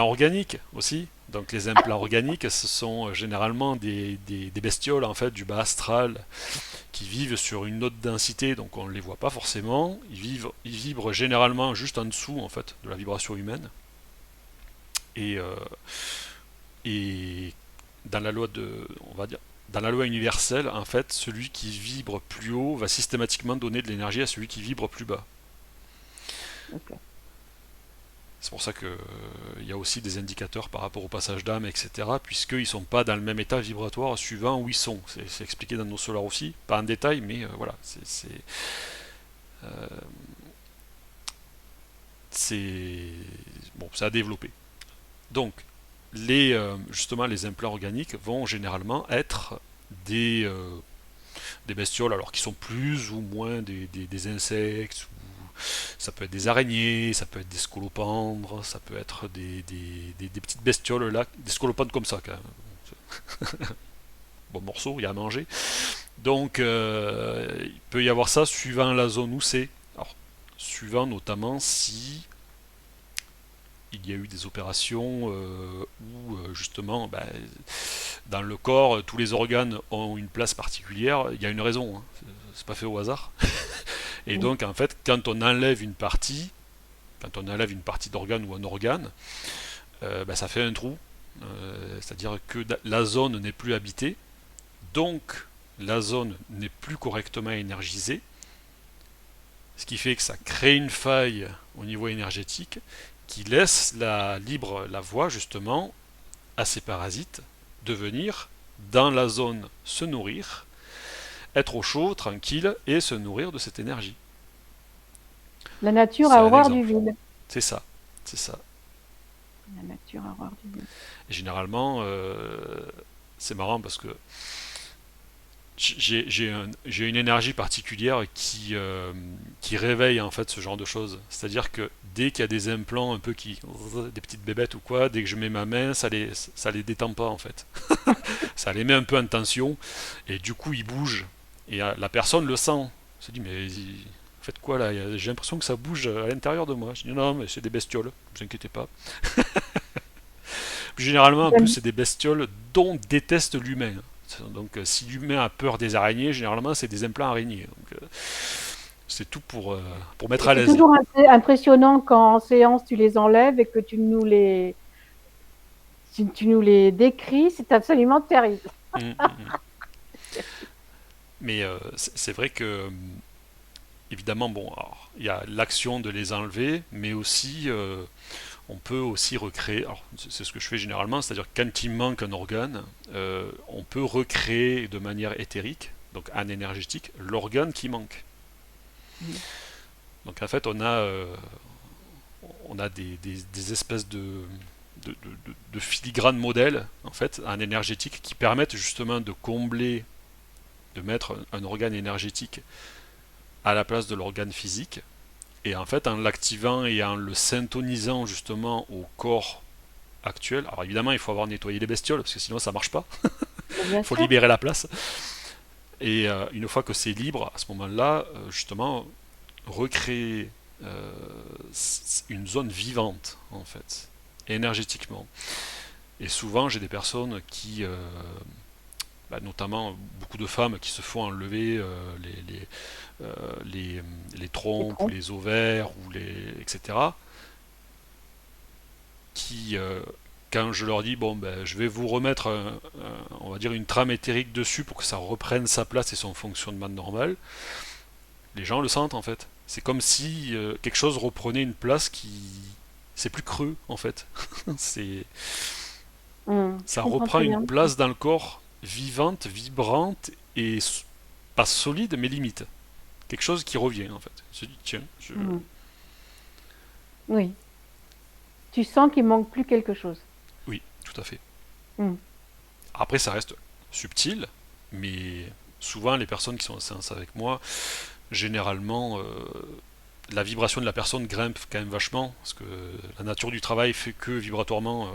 organiques aussi. Donc les implants organiques, ce sont généralement des bestioles en fait du bas astral qui vivent sur une haute densité, donc on ne les voit pas forcément. Ils vibrent généralement juste en dessous en fait de la vibration humaine. Et, euh, et dans la loi on va dire, dans la loi universelle, en fait, celui qui vibre plus haut va systématiquement donner de l'énergie à celui qui vibre plus bas. Ok. C'est pour ça qu'il y a aussi des indicateurs par rapport au passage d'âme, etc., puisqu'ils ne sont pas dans le même état vibratoire suivant où ils sont. C'est expliqué dans nos solars aussi, pas en détail, mais voilà, euh, c'est bon, ça a développé. Donc, justement, les implants organiques vont généralement être des, euh, des bestioles, alors qui sont plus ou moins des insectes, ça peut être des araignées, ça peut être des scolopendres, ça peut être des petites bestioles là, des scolopendres comme ça quand même. Bon morceau, il y a à manger. Donc il peut y avoir ça suivant la zone où c'est. Alors, suivant notamment si il y a eu des opérations où justement dans le corps tous les organes ont une place particulière, il y a une raison, hein. C'est pas fait au hasard. Et Mm. donc en fait quand on enlève une partie d'organe ou un organe, ça fait un trou. C'est-à-dire que la zone n'est plus habitée, donc la zone n'est plus correctement énergisée, ce qui fait que ça crée une faille au niveau énergétique qui laisse la voie justement à ces parasites de venir dans la zone se nourrir, être au chaud, tranquille et se nourrir de cette énergie. La nature C'est a un horreur du exemple. vide. C'est ça. C'est ça. La nature a horreur du vide. Et généralement, c'est marrant parce que j'ai une énergie particulière qui réveille en fait ce genre de choses. C'est-à-dire que dès qu'il y a des implants un peu des petites bébêtes ou quoi, dès que je mets ma main, ça les détend pas en fait. Ça les met un peu en tension et du coup ils bougent. Et la personne le sent. Elle se dit mais faites quoi là? J'ai l'impression que ça bouge à l'intérieur de moi. Je dis non mais c'est des bestioles, ne vous inquiétez pas. Généralement, en plus, J'aime c'est des bestioles dont déteste l'humain. Donc, si l'humain a peur des araignées, généralement, c'est des implants araignées. Donc, c'est tout pour mettre à C'est l'aise. toujours impressionnant quand en séance tu les enlèves et que tu nous les décris, c'est absolument terrible. Mm, mm, mm. Mais c'est vrai que, évidemment, bon, il y a l'action de les enlever, mais aussi, on peut aussi recréer. Alors, c'est ce que je fais généralement, c'est-à-dire que quand il manque un organe, on peut recréer de manière éthérique, donc en énergétique, l'organe qui manque. Mm. Donc en fait, on a des espèces de filigranes modèles en fait en énergétique qui permettent justement de combler, de mettre un organe énergétique à la place de l'organe physique. Et en fait, en l'activant et en le syntonisant justement au corps actuel, alors évidemment, il faut avoir nettoyé les bestioles parce que sinon ça marche pas. Bien Il faut sûr. libérer la place. Et une fois que c'est libre, à ce moment-là, justement, recréer une zone vivante en fait, énergétiquement. Et souvent j'ai des personnes notamment beaucoup de femmes qui se font enlever euh, les, les Les trompes ou trompes. les ovaires etc. Qui quand je leur dis bon je vais vous remettre on va dire une trame éthérique dessus pour que ça reprenne sa place et son fonctionnement normal, les gens le sentent en fait. C'est comme si quelque chose reprenait une place qui. C'est plus creux en fait. C'est. Je Ça comprends reprend très une bien. place dans le corps vivante, vibrante et pas solide mais limite. Quelque chose qui revient en fait. Je me dis tiens, Mm. Oui. Tu sens qu'il manque plus quelque chose. Oui, tout à fait. Hmm. Après, ça reste subtil, mais souvent les personnes qui sont en séance avec moi, généralement, la vibration de la personne grimpe quand même vachement, parce que la nature du travail fait que vibratoirement,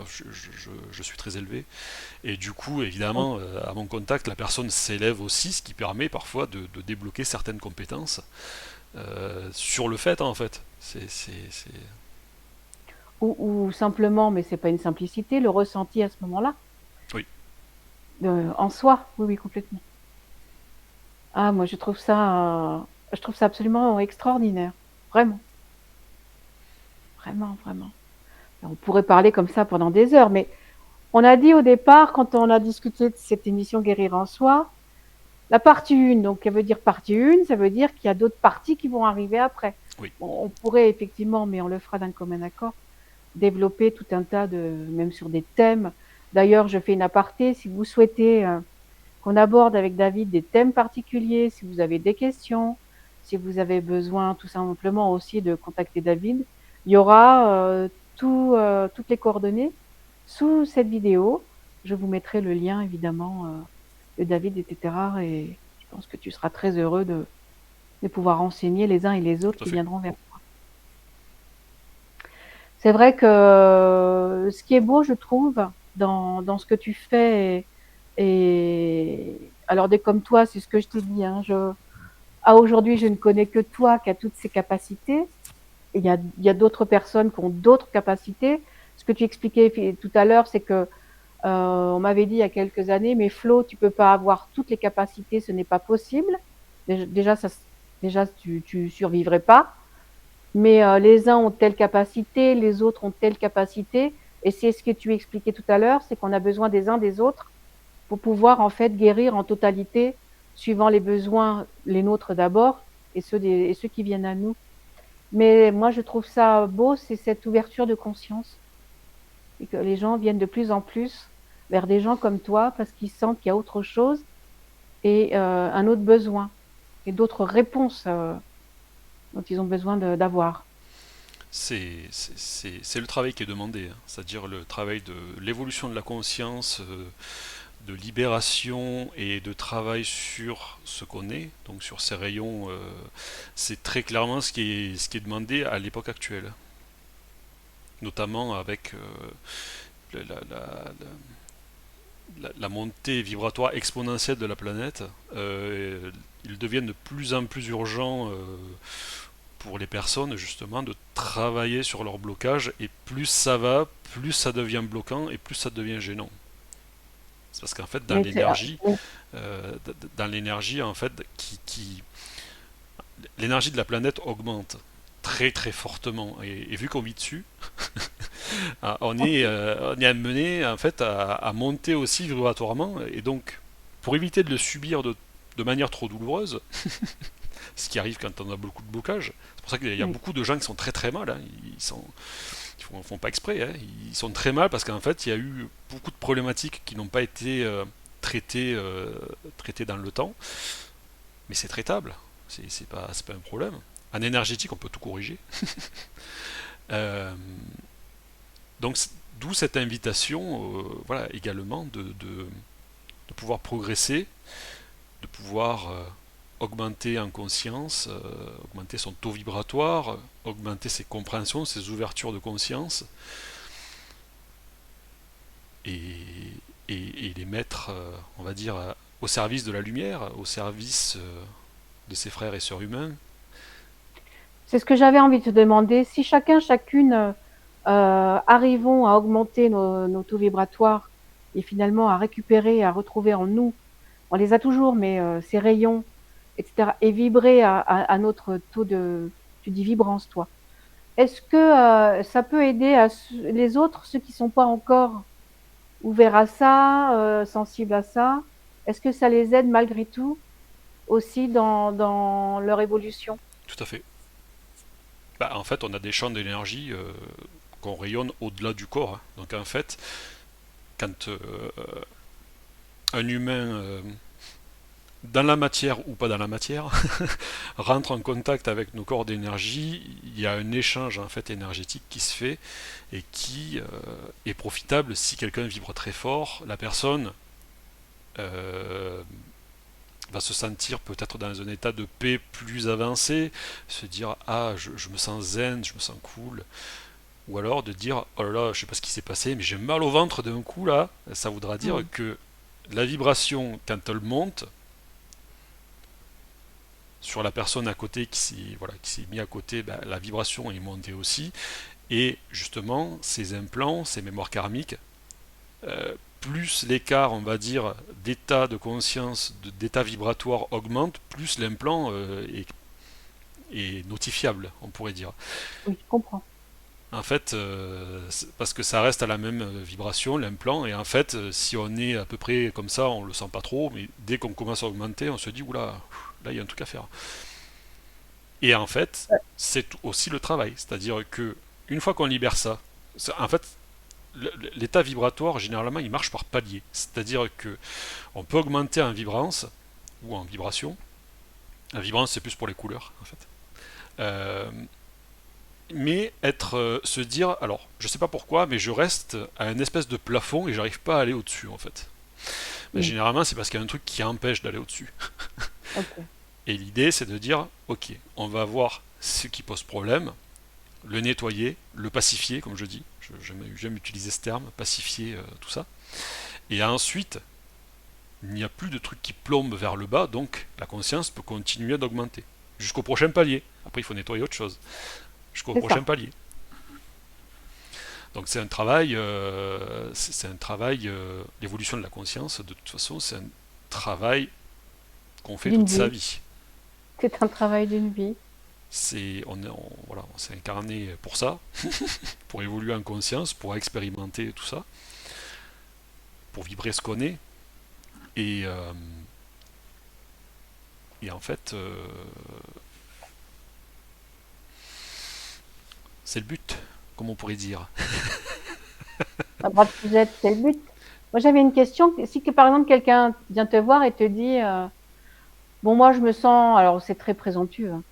je suis très élevé. Et du coup, Oui. évidemment, à mon contact, la personne s'élève aussi, ce qui permet parfois de débloquer certaines compétences sur le fait, hein, en fait. Ou simplement, mais c'est pas une simplicité, le ressenti à ce moment-là, Oui, en soi. Oui, oui, complètement. Ah, moi, je trouve ça absolument extraordinaire. Vraiment, vraiment, vraiment. On pourrait parler comme ça pendant des heures, mais on a dit au départ, quand on a discuté de cette émission Guérir en soi, la partie 1, donc ça veut dire partie 1, ça veut dire qu'il y a d'autres parties qui vont arriver après. oui, Bon, on pourrait effectivement, mais on le fera d'un commun accord, développer tout un tas de, même sur des thèmes. D'ailleurs, je fais une aparté, si vous souhaitez qu'on aborde avec David des thèmes particuliers, si vous avez des questions, si vous avez besoin tout simplement aussi de contacter David, il y aura toutes les coordonnées sous cette vidéo. Je vous mettrai le lien évidemment de David, etc. Et je pense que tu seras très heureux de pouvoir enseigner les uns et les autres tout à qui fait. viendront vers toi. C'est vrai que ce qui est beau, je trouve, dans ce que tu fais, et alors des comme toi, c'est ce que je t'ai dit, hein, aujourd'hui, je ne connais que toi qui as toutes ces capacités. Et il y a d'autres personnes qui ont d'autres capacités. Ce que tu expliquais tout à l'heure, c'est que on m'avait dit il y a quelques années, mais Flo, tu peux pas avoir toutes les capacités, ce n'est pas possible. Déjà, déjà tu survivrais pas. Mais les uns ont telle capacité, les autres ont telle capacité. Et c'est ce que tu expliquais tout à l'heure, c'est qu'on a besoin des uns des autres pour pouvoir en fait guérir en totalité, suivant les besoins, les nôtres d'abord, et ceux qui viennent à nous. Mais moi, je trouve ça beau, c'est cette ouverture de conscience, et que les gens viennent de plus en plus vers des gens comme toi parce qu'ils sentent qu'il y a autre chose et un autre besoin et d'autres réponses dont ils ont besoin d'avoir. C'est le travail qui est demandé, hein. C'est-à-dire le travail de l'évolution de la conscience, de libération et de travail sur ce qu'on est, donc sur ces rayons, c'est très clairement ce qui est demandé à l'époque actuelle, notamment avec la montée vibratoire exponentielle de la planète. Ils deviennent de plus en plus urgents pour les personnes justement de travailler sur leur blocage, et plus ça va, plus ça devient bloquant et plus ça devient gênant. C'est parce qu'en fait Mais dans l'énergie en fait l'énergie de la planète augmente très très fortement, et vu qu'on vit dessus, on est amené en fait à monter aussi vibratoirement, et donc pour éviter de le subir de manière trop douloureuse, ce qui arrive quand on a beaucoup de blocage. C'est pour ça qu'il y a oui. beaucoup de gens qui sont très très mal, hein. Ils font pas exprès, hein. Ils sont très mal parce qu'en fait il y a eu beaucoup de problématiques qui n'ont pas été traitées dans le temps, mais c'est traitable, c'est pas un problème. En énergétique on peut tout corriger. Euh, donc d'où cette invitation, voilà, également de pouvoir progresser, de pouvoir augmenter en conscience, augmenter son taux vibratoire, augmenter ses compréhensions, ses ouvertures de conscience, et, et les mettre, on va dire, au service de la lumière, au service de ses frères et sœurs humains. C'est ce que j'avais envie de te demander. Si chacun, chacune, arrivons à augmenter nos taux vibratoires et finalement à récupérer, à retrouver en nous, on les a toujours, mais ces rayons, etc., et vibrer à notre taux de, tu dis vibrance, toi. Est-ce que ça peut aider les autres, ceux qui ne sont pas encore ouverts à ça, sensibles à ça? Est-ce que ça les aide malgré tout aussi dans leur évolution? Tout à fait. Bah, en fait, on a des champs d'énergie qu'on rayonne au-delà du corps, hein. Donc en fait, quand un humain dans la matière ou pas dans la matière, rentre en contact avec nos corps d'énergie, il y a un échange en fait énergétique qui se fait et qui est profitable si quelqu'un vibre très fort. La personne euh, va se sentir peut-être dans un état de paix plus avancé, se dire ah je me sens zen, je me sens cool, ou alors de dire oh là là je sais pas ce qui s'est passé mais j'ai mal au ventre d'un coup là, ça voudra dire Mm. que la vibration quand elle monte sur la personne à côté qui s'est mis à côté, ben, la vibration est montée aussi. Et justement, ces implants, ces mémoires karmiques, plus l'écart, on va dire, d'état de conscience, d'état vibratoire augmente, plus l'implant est notifiable, on pourrait dire. Oui, je comprends. En fait, parce que ça reste à la même vibration, l'implant, et en fait, si on est à peu près comme ça, on le sent pas trop, mais dès qu'on commence à augmenter, on se dit, oula, là, il y a un truc à faire. Et en fait, c'est aussi le travail. C'est-à-dire que une fois qu'on libère ça, en fait, l'état vibratoire, généralement, il marche par palier. C'est-à-dire que on peut augmenter en vibrance ou en vibration. La vibrance, c'est plus pour les couleurs, en fait. Euh, mais se dire, alors, je sais pas pourquoi, mais je reste à un espèce de plafond et j'arrive pas à aller au-dessus, en fait. Ben, Mm. généralement, c'est parce qu'il y a un truc qui empêche d'aller au-dessus. Ok. Et l'idée, c'est de dire, ok, on va voir ce qui pose problème, le nettoyer, le pacifier, comme je dis. J'aime utiliser ce terme, pacifier tout ça. Et ensuite, il n'y a plus de trucs qui plombent vers le bas, donc la conscience peut continuer d'augmenter. Jusqu'au prochain palier. Après, il faut nettoyer autre chose. Jusqu'au C'est prochain ça. palier. Donc c'est un travail, l'évolution de la conscience, de toute façon, c'est un travail qu'on fait D'une toute sa vie. vie. C'est un travail d'une vie. Voilà, on s'est incarné pour ça, pour évoluer en conscience, pour expérimenter tout ça, pour vibrer ce qu'on est. Et, euh, et en fait, c'est le but, comme on pourrait dire. À droite Suzette, c'est le but. Moi, j'avais une question. Si que, par exemple, quelqu'un vient te voir et te dit, bon, moi, je me sens, alors c'est très présomptueux, hein,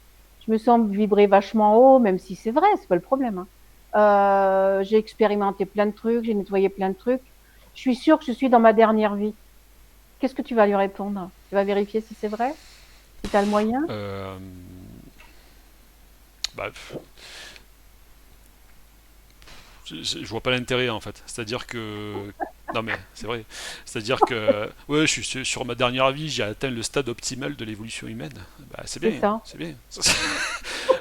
je me sens vibrer vachement haut, même si c'est vrai, c'est pas le problème, hein. J'ai expérimenté plein de trucs, j'ai nettoyé plein de trucs. Je suis sûre que je suis dans ma dernière vie. Qu'est-ce que tu vas lui répondre? Tu vas vérifier si c'est vrai? Si tu as le moyen? Euh, bah, je vois pas l'intérêt en fait. C'est-à-dire que. Non mais c'est vrai. C'est-à-dire que. Ouais, je suis sur ma dernière vie, j'ai atteint le stade optimal de l'évolution humaine. Bah, c'est C'est bien, ça. c'est bien.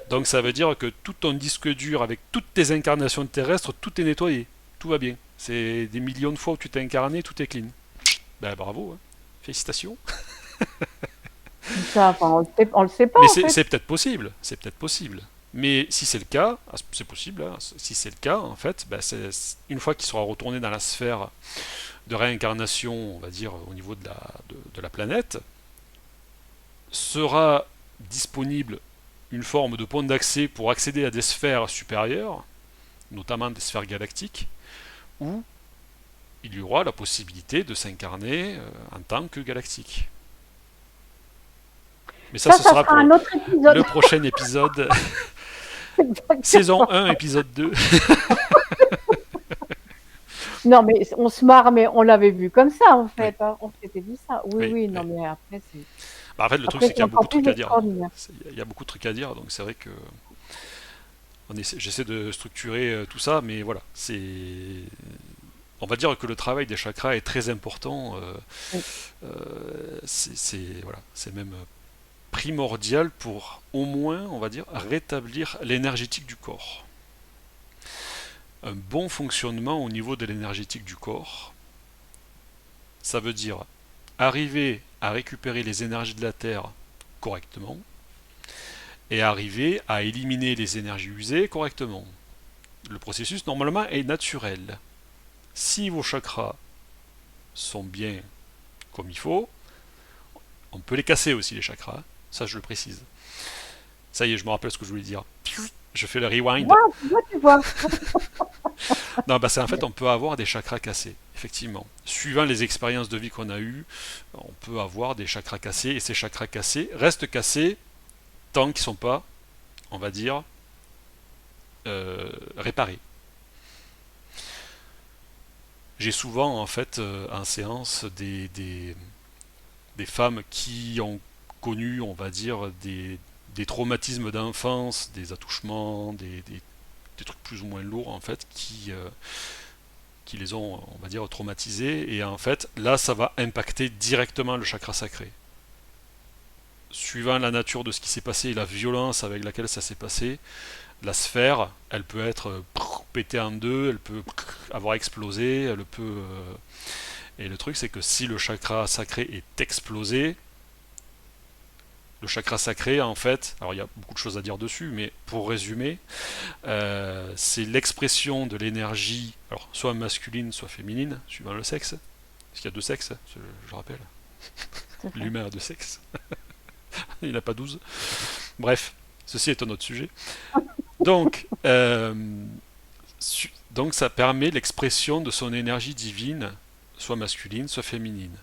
Donc ça veut dire que tout ton disque dur, avec toutes tes incarnations terrestres, tout est nettoyé. Tout va bien. C'est des millions de fois où tu t'es incarné, tout est clean. Bah bravo, hein. Félicitations. Ça, enfin, on le sait pas, Mais en fait. c'est peut-être possible, c'est peut-être possible. Mais si c'est le cas, c'est possible, hein, si c'est le cas, en fait, bah, une fois qu'il sera retourné dans la sphère de réincarnation, on va dire, au niveau de la planète, sera disponible une forme de pont d'accès pour accéder à des sphères supérieures, notamment des sphères galactiques, où il y aura la possibilité de s'incarner en tant que galactique. Mais ça, ce Ça sera sera pour un autre épisode. le prochain épisode, saison Exactement. 1, épisode 2. Non, mais on se marre, mais on l'avait vu comme ça, en Oui, fait, hein. On s'était dit ça. Oui, oui, oui, oui. non, mais après, c'est, Bah, en fait, le truc, après, c'est qu'il c'est y a beaucoup encore de plus trucs à dire. extraordinaire. Il y a beaucoup de trucs à dire, donc c'est vrai que j'essaie de structurer tout ça, mais voilà, on va dire que le travail des chakras est très important. Oui. Voilà, c'est même primordial pour au moins, on va dire, rétablir l'énergétique du corps. Un bon fonctionnement au niveau de l'énergétique du corps, ça veut dire arriver à récupérer les énergies de la Terre correctement et arriver à éliminer les énergies usées correctement. Le processus normalement est naturel. Si vos chakras sont bien comme il faut, on peut les casser aussi les chakras, ça je le précise. Ça y est, je me rappelle ce que je voulais dire. Je fais le rewind. Tu vois, tu vois. Non, bah c'est en fait, on peut avoir des chakras cassés, effectivement. Suivant les expériences de vie qu'on a eues, on peut avoir des chakras cassés, et ces chakras cassés restent cassés tant qu'ils ne sont pas, on va dire, réparés. J'ai souvent, en fait, en séance, des femmes qui ont connu, on va dire, des traumatismes d'enfance, des attouchements, des trucs plus ou moins lourds, en fait, qui les ont, on va dire, traumatisés. Et en fait, là, ça va impacter directement le chakra sacré. Suivant la nature de ce qui s'est passé et la violence avec laquelle ça s'est passé, la sphère, elle peut être pétée en deux, elle peut avoir explosé, elle peut. Et le truc, c'est que si le chakra sacré est explosé, le chakra sacré, en fait, alors il y a beaucoup de choses à dire dessus, mais pour résumer, c'est l'expression de l'énergie, alors soit masculine, soit féminine, suivant le sexe. Parce qu'il y a deux sexes, je rappelle. Tout à fait. L'humain a deux sexes. Il n'a pas 12. Bref, ceci est un autre sujet. Donc, donc ça permet l'expression de son énergie divine, soit masculine, soit féminine.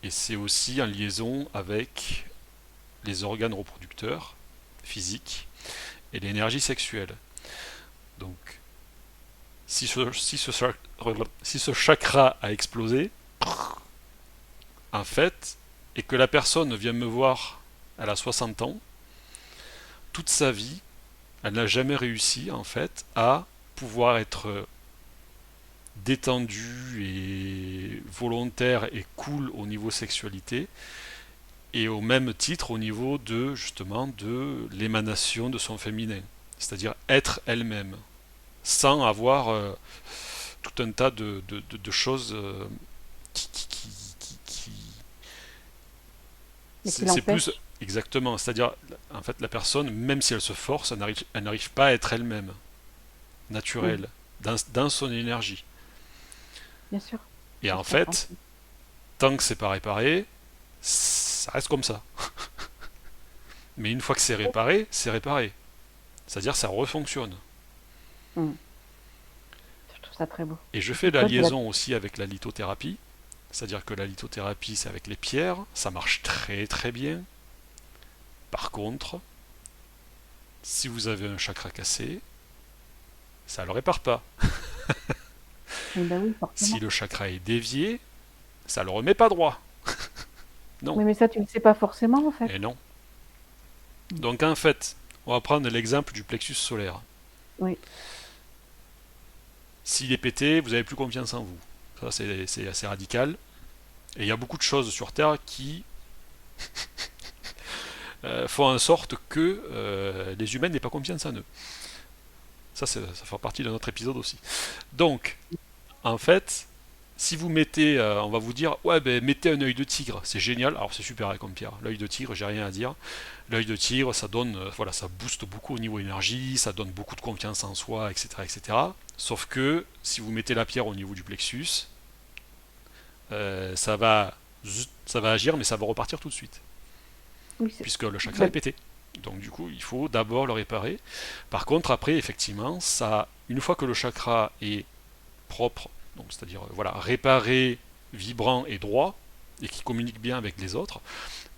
Et c'est aussi en liaison avec les organes reproducteurs physiques et l'énergie sexuelle. Donc, si ce chakra a explosé, en fait, et que la personne vient me voir, elle a 60 ans, toute sa vie, elle n'a jamais réussi, en fait, à pouvoir être détendue et volontaire et cool au niveau sexualité, et au même titre au niveau de, justement, de l'émanation de son féminin. C'est-à-dire être elle-même, sans avoir tout un tas de choses qui, qui, qui, Mais qui c'est plus l'empêche. exactement, c'est-à-dire en fait la personne, même si elle se force, elle n'arrive pas à être elle-même, Oui, naturelle, dans son énergie. bien sûr. Et C'est en ce fait, compréhensible. tant que c'est pas réparé, ça reste comme ça. Mais une fois que c'est réparé, c'est réparé. C'est-à-dire ça refonctionne. Mm. Je trouve ça très beau. Et je Parce fais que la toi, liaison aussi avec la lithothérapie. C'est-à-dire que la lithothérapie, c'est avec les pierres, ça marche très très bien. Par contre, si vous avez un chakra cassé, ça ne le répare pas. eh ben oui, Si forcément. le chakra est dévié, ça le remet pas droit. Non. Oui, mais ça, tu ne le sais pas forcément, en fait. Et non. Mm. Donc en fait, on va prendre l'exemple du plexus solaire. Oui, S'il est pété, vous n'avez plus confiance en vous. Ça, c'est assez radical. Et il y a beaucoup de choses sur Terre qui font en sorte que les humains n'aient pas confiance en eux. Ça fait partie de notre épisode aussi. Donc, en fait, si vous mettez, on va vous dire, ouais, ben mettez un œil de tigre, c'est génial. Alors c'est super comme pierre. L'œil de tigre, j'ai rien à dire. L'œil de tigre, ça donne, voilà, ça booste beaucoup au niveau énergie, ça donne beaucoup de confiance en soi, etc., etc. Sauf que si vous mettez la pierre au niveau du plexus, ça va, ça va agir, mais ça va repartir tout de suite, oui, puisque le chakra est ben, pété. Donc du coup, il faut d'abord le réparer. Par contre, après, effectivement, ça, une fois que le chakra est propre, donc c'est-à-dire voilà, réparé, vibrant et droit, et qui communique bien avec les autres,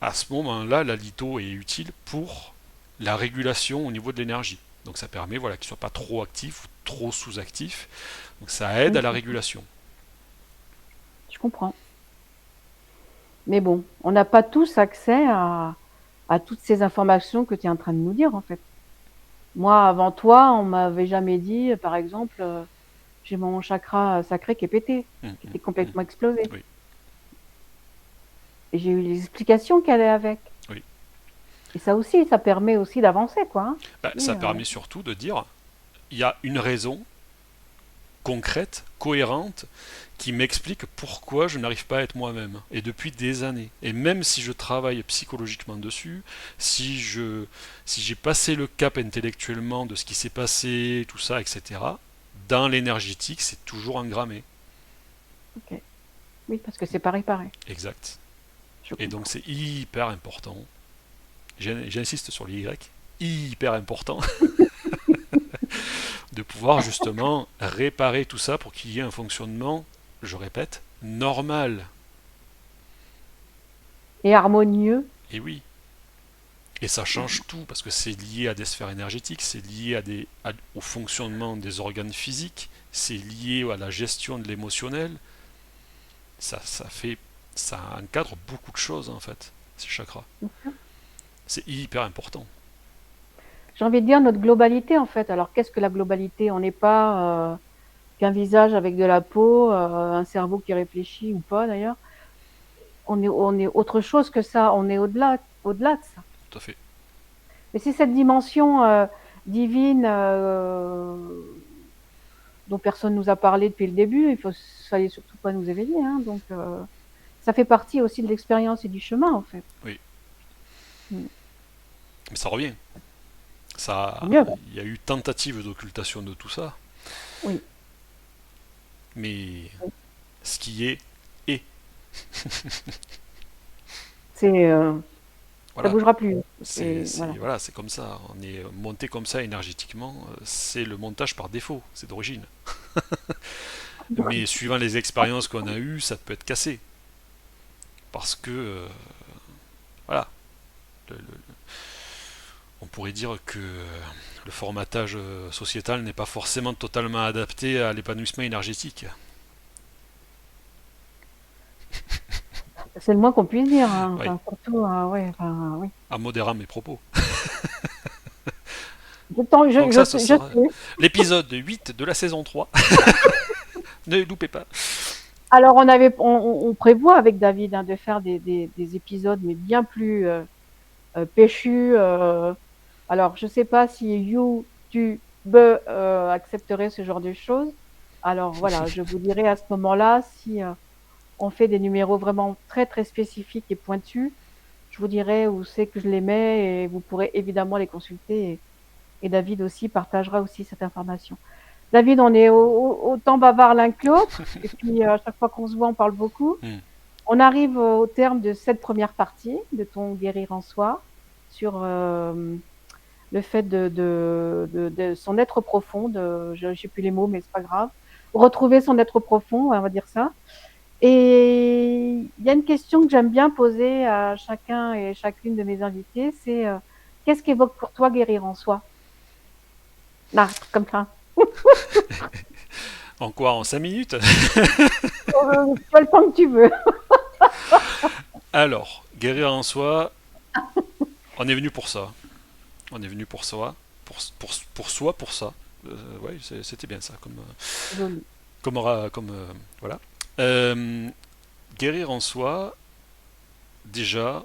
à ce moment-là, la litho est utile pour la régulation au niveau de l'énergie. Donc ça permet voilà, qu'il ne soit pas trop actif ou trop sous-actif. Donc ça aide oui, à la régulation. je comprends. Mais bon, on n'a pas tous accès à toutes ces informations que tu es en train de nous dire, en fait. Moi, avant toi, on m'avait jamais dit, par exemple, j'ai mon chakra sacré qui est pété, qui était complètement explosé. Oui, Et j'ai eu les explications qui allaient avec. oui. Et ça aussi, ça permet aussi d'avancer, quoi. Hein. Bah, Et, ça permet surtout de dire il y a une raison concrète, cohérente, qui m'explique pourquoi je n'arrive pas à être moi-même. Et depuis des années. Et même si je travaille psychologiquement dessus, si j'ai passé le cap intellectuellement de ce qui s'est passé, tout ça, etc., dans l'énergétique, c'est toujours engrammé. ok. Oui, parce que c'est pareil, pareil. Exact. Je Et donc comprends. c'est hyper important. J'insiste sur les Y. Hyper important de pouvoir justement réparer tout ça pour qu'il y ait un fonctionnement, je répète, normal. Et harmonieux. Et oui. Et ça change tout parce que c'est lié à des sphères énergétiques, c'est lié au fonctionnement des organes physiques, c'est lié à la gestion de l'émotionnel. Ça fait, ça encadre beaucoup de choses en fait, ces chakras. C'est hyper important. J'ai envie de dire notre globalité en fait. Alors qu'est-ce que la globalité? On n'est pas qu'un visage avec de la peau, un cerveau qui réfléchit ou pas d'ailleurs. On est autre chose que ça. On est au-delà de ça. Tout à fait. Mais c'est cette dimension divine dont personne nous a parlé depuis le début. Il fallait surtout pas nous éveiller. Hein, donc ça fait partie aussi de l'expérience et du chemin en fait. Oui. Mm. Mais ça revient. Ça, Mieux. il y a eu tentative d'occultation de tout ça, Oui. mais ce qui est est. C'est ça Voilà. bougera plus. Voilà. Voilà, c'est comme ça. On est monté comme ça énergétiquement. C'est le montage par défaut. C'est d'origine. Mais suivant les expériences qu'on a eues, ça peut être cassé. Parce que, voilà, on pourrait dire que le formatage sociétal n'est pas forcément totalement adapté à l'épanouissement énergétique. C'est le moins qu'on puisse dire. Hein. Oui, Enfin, surtout, ouais, enfin, oui. en modérant mes propos. Donc ça, ce Je sera sais. l'épisode 8 de la saison 3. Ne loupez pas. Alors, on prévoit avec David hein, de faire des épisodes, mais bien plus péchus. Alors, je ne sais pas si YouTube accepterait ce genre de choses. Alors, voilà, je vous dirai à ce moment-là si on fait des numéros vraiment très, très spécifiques et pointus. Je vous dirai où c'est que je les mets et vous pourrez évidemment les consulter. Et David aussi partagera aussi cette information. David, on est autant bavard l'un que l'autre. Et puis, à chaque fois qu'on se voit, on parle beaucoup. On arrive au terme de cette première partie de ton guérir en soi sur le fait de son être profond. Je ne sais plus les mots, mais c'est pas grave. Retrouver son être profond, on va dire ça. Et il y a une question que j'aime bien poser à chacun et chacune de mes invités, c'est qu'est-ce qu'évoque pour toi guérir en soi? Là, comme ça. En quoi? En 5 minutes? Tu as le temps que tu veux. Alors, guérir en soi, on est venu pour ça. On est venu pour soi. Pour soi, pour ça. Ouais, c'était bien ça. Joli. Voilà. Euh, Guérir en soi, déjà,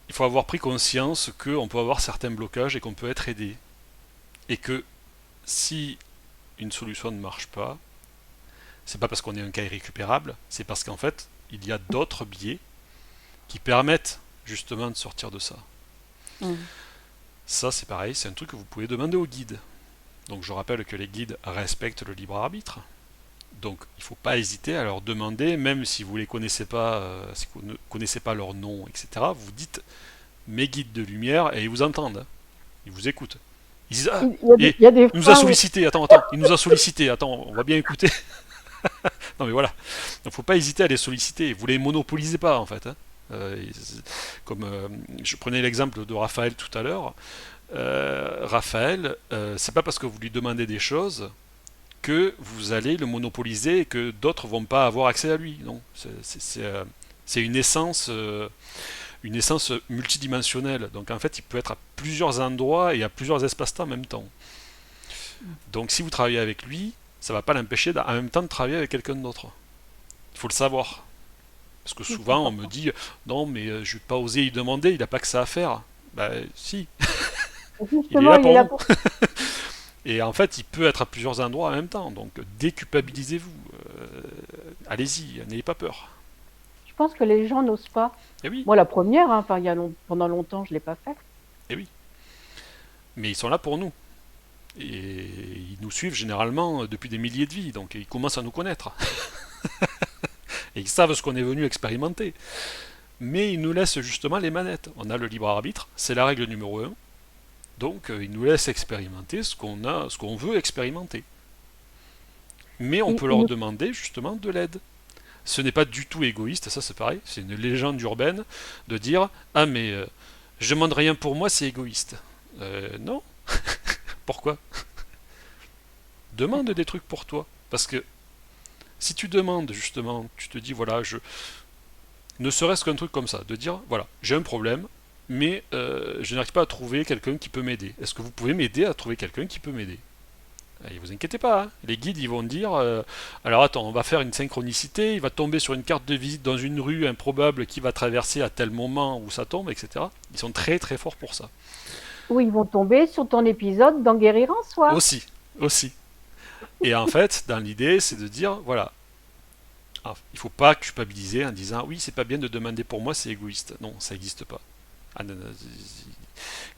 il faut avoir pris conscience qu'on peut avoir certains blocages et qu'on peut être aidé. Et que si une solution ne marche pas, c'est pas parce qu'on est un cas irrécupérable, c'est parce qu'en fait, il y a d'autres biais qui permettent justement de sortir de ça. Mm. Ça, c'est pareil, c'est un truc que vous pouvez demander aux guides. Donc je rappelle que les guides respectent le libre arbitre. Donc il ne faut pas hésiter à leur demander, même si vous ne les connaissez pas, si vous ne connaissez pas leur nom, etc. Vous dites mes guides de lumière et ils vous entendent. Ils vous écoutent. Ils disent ah, et Il y a des il nous a fois où... sollicité, il nous a sollicité, attends, on va bien écouter. Non mais voilà. Donc il ne faut pas hésiter à les solliciter. Vous les monopolisez pas en fait. Hein. Comme je prenais l'exemple de Raphaël tout à l'heure. Raphaël, c'est pas parce que vous lui demandez des choses que vous allez le monopoliser et que d'autres vont pas avoir accès à lui. Non, c'est une essence multidimensionnelle. Donc en fait, il peut être à plusieurs endroits et à plusieurs espaces-temps en même temps. Donc si vous travaillez avec lui, ça va pas l'empêcher en même temps de travailler avec quelqu'un d'autre. Il faut le savoir. Parce que souvent on me dit non mais je vais pas oser y demander, il n'a pas que ça à faire. Bah si, il est Justement, là il est pour là vous. pour... Et en fait, il peut être à plusieurs endroits en même temps. Donc déculpabilisez-vous. Allez-y, n'ayez pas peur. Je pense que les gens n'osent pas. Et oui, Moi, la première, hein, enfin, pendant longtemps, je l'ai pas fait. et oui. Mais ils sont là pour nous. Et ils nous suivent généralement depuis des milliers de vies. Donc ils commencent à nous connaître. Et ils savent ce qu'on est venu expérimenter. Mais ils nous laissent justement les manettes. On a le libre arbitre, c'est la règle numéro un. Donc il nous laisse expérimenter ce qu'on veut expérimenter. Mais on peut il leur nous demander justement de l'aide. Ce n'est pas du tout égoïste, ça c'est pareil, c'est une légende urbaine de dire ah mais je demande rien pour moi, c'est égoïste. Non, pourquoi? Demande des trucs pour toi. Parce que si tu demandes justement, tu te dis voilà, ne serait-ce qu'un truc comme ça, de dire voilà, j'ai un problème, mais je n'arrive pas à trouver quelqu'un qui peut m'aider. Est-ce que vous pouvez m'aider à trouver quelqu'un qui peut m'aider? Et vous inquiétez pas, hein. Les guides ils vont dire alors attends, on va faire une synchronicité, il va tomber sur une carte de visite dans une rue improbable qui va traverser à tel moment où ça tombe, etc. Ils sont très très forts pour ça. Ou ils vont tomber sur ton épisode d'en guérir en soi. Aussi, aussi. Et en fait, dans l'idée, c'est de dire voilà, il faut pas culpabiliser en disant oui, c'est pas bien de demander pour moi, c'est égoïste. Non, ça n'existe pas. Ah, non, non,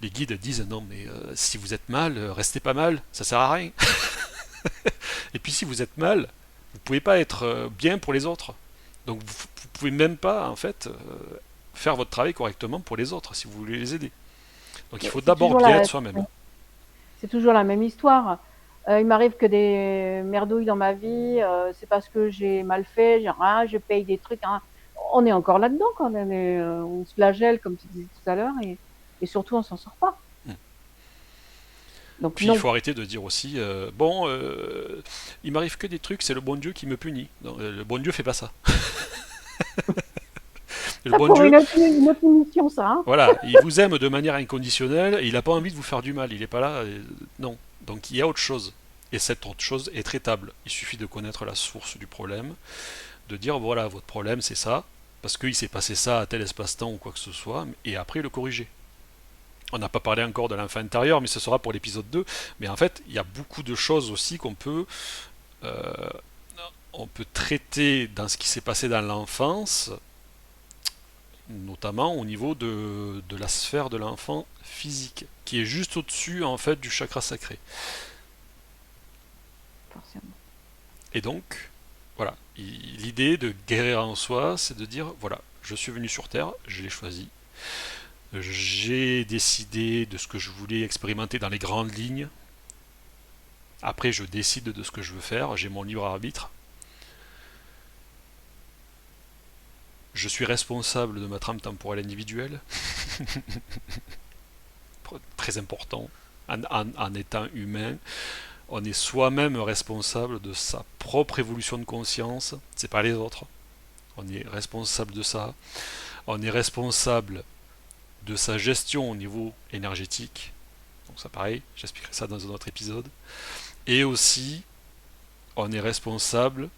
les guides disent non, mais si vous êtes mal, restez pas mal, ça sert à rien. Et puis si vous êtes mal, vous pouvez pas être bien pour les autres. Donc vous pouvez même pas en fait faire votre travail correctement pour les autres si vous voulez les aider. Donc il Mais faut d'abord bien être soi-même. c'est toujours la même histoire. Il m'arrive que des merdouilles dans ma vie, c'est parce que j'ai mal fait, je paye des trucs, hein. On est encore là-dedans quand on se flagelle, comme tu disais tout à l'heure, et surtout on s'en sort pas. Mm. Donc Puis il non. faut arrêter de dire aussi bon, il m'arrive que des trucs, c'est le bon Dieu qui me punit. Non, le bon Dieu fait pas ça. Le Ça bon pour Dieu, une autre émission, ça. Hein. voilà, il vous aime de manière inconditionnelle et il n'a pas envie de vous faire du mal. Il n'est pas là. Non. Donc il y a autre chose. Et cette autre chose est traitable. Il suffit de connaître la source du problème, de dire voilà, votre problème c'est ça, parce qu'il s'est passé ça à tel espace-temps ou quoi que ce soit, et après le corriger. On n'a pas parlé encore de l'enfant intérieur, mais ce sera pour l'épisode 2. Mais en fait, il y a beaucoup de choses aussi euh, on peut traiter dans ce qui s'est passé dans l'enfance, notamment au niveau de la sphère de l'enfant physique, qui est juste au-dessus en fait du chakra sacré. Forcément. Et donc, voilà, l'idée de guérir en soi, c'est de dire voilà, je suis venu sur Terre, je l'ai choisi, j'ai décidé de ce que je voulais expérimenter dans les grandes lignes. Après, je décide de ce que je veux faire, j'ai mon libre arbitre. Je suis responsable de ma trame temporelle individuelle, très important, en étant humain. On est soi-même responsable de sa propre évolution de conscience, c'est pas les autres. On est responsable de ça. On est responsable de sa gestion au niveau énergétique. Donc ça pareil, j'expliquerai ça dans un autre épisode. Et aussi, on est responsable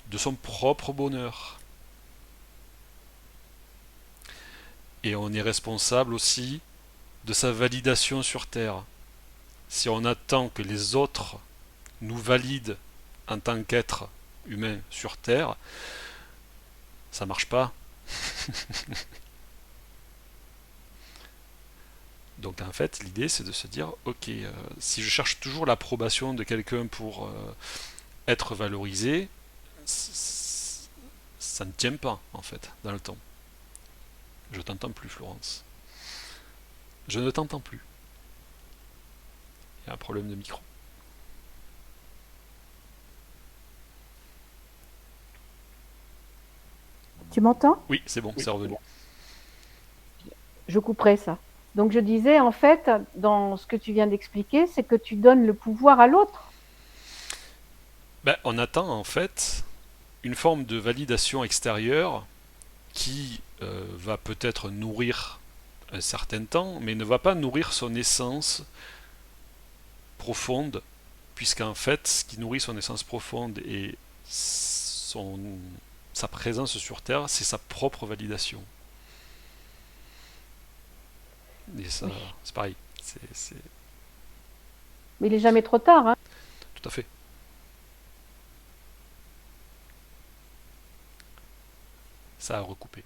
de son propre bonheur. Et on est responsable aussi de sa validation sur Terre. Si on attend que les autres nous valident en tant qu'être humain sur Terre, ça marche pas. Donc en fait, l'idée c'est de se dire, ok, si je cherche toujours l'approbation de quelqu'un pour être valorisé, ça ne tient pas en fait dans le temps. Je t'entends plus, Florence. Je ne t'entends plus. Il y a un problème de micro. Tu m'entends? Oui, c'est bon, c'est revenu. Je couperai ça. Donc je disais, en fait, dans ce que tu viens d'expliquer, c'est que tu donnes le pouvoir à l'autre. Ben, on attend en fait une forme de validation extérieure qui va peut-être nourrir un certain temps, mais ne va pas nourrir son essence profonde, puisqu'en fait, ce qui nourrit son essence profonde et sa présence sur Terre, c'est sa propre validation. Et ça, Oui. c'est pareil. C'est Mais il est jamais trop tard. Hein. tout à fait. Ça a recoupé.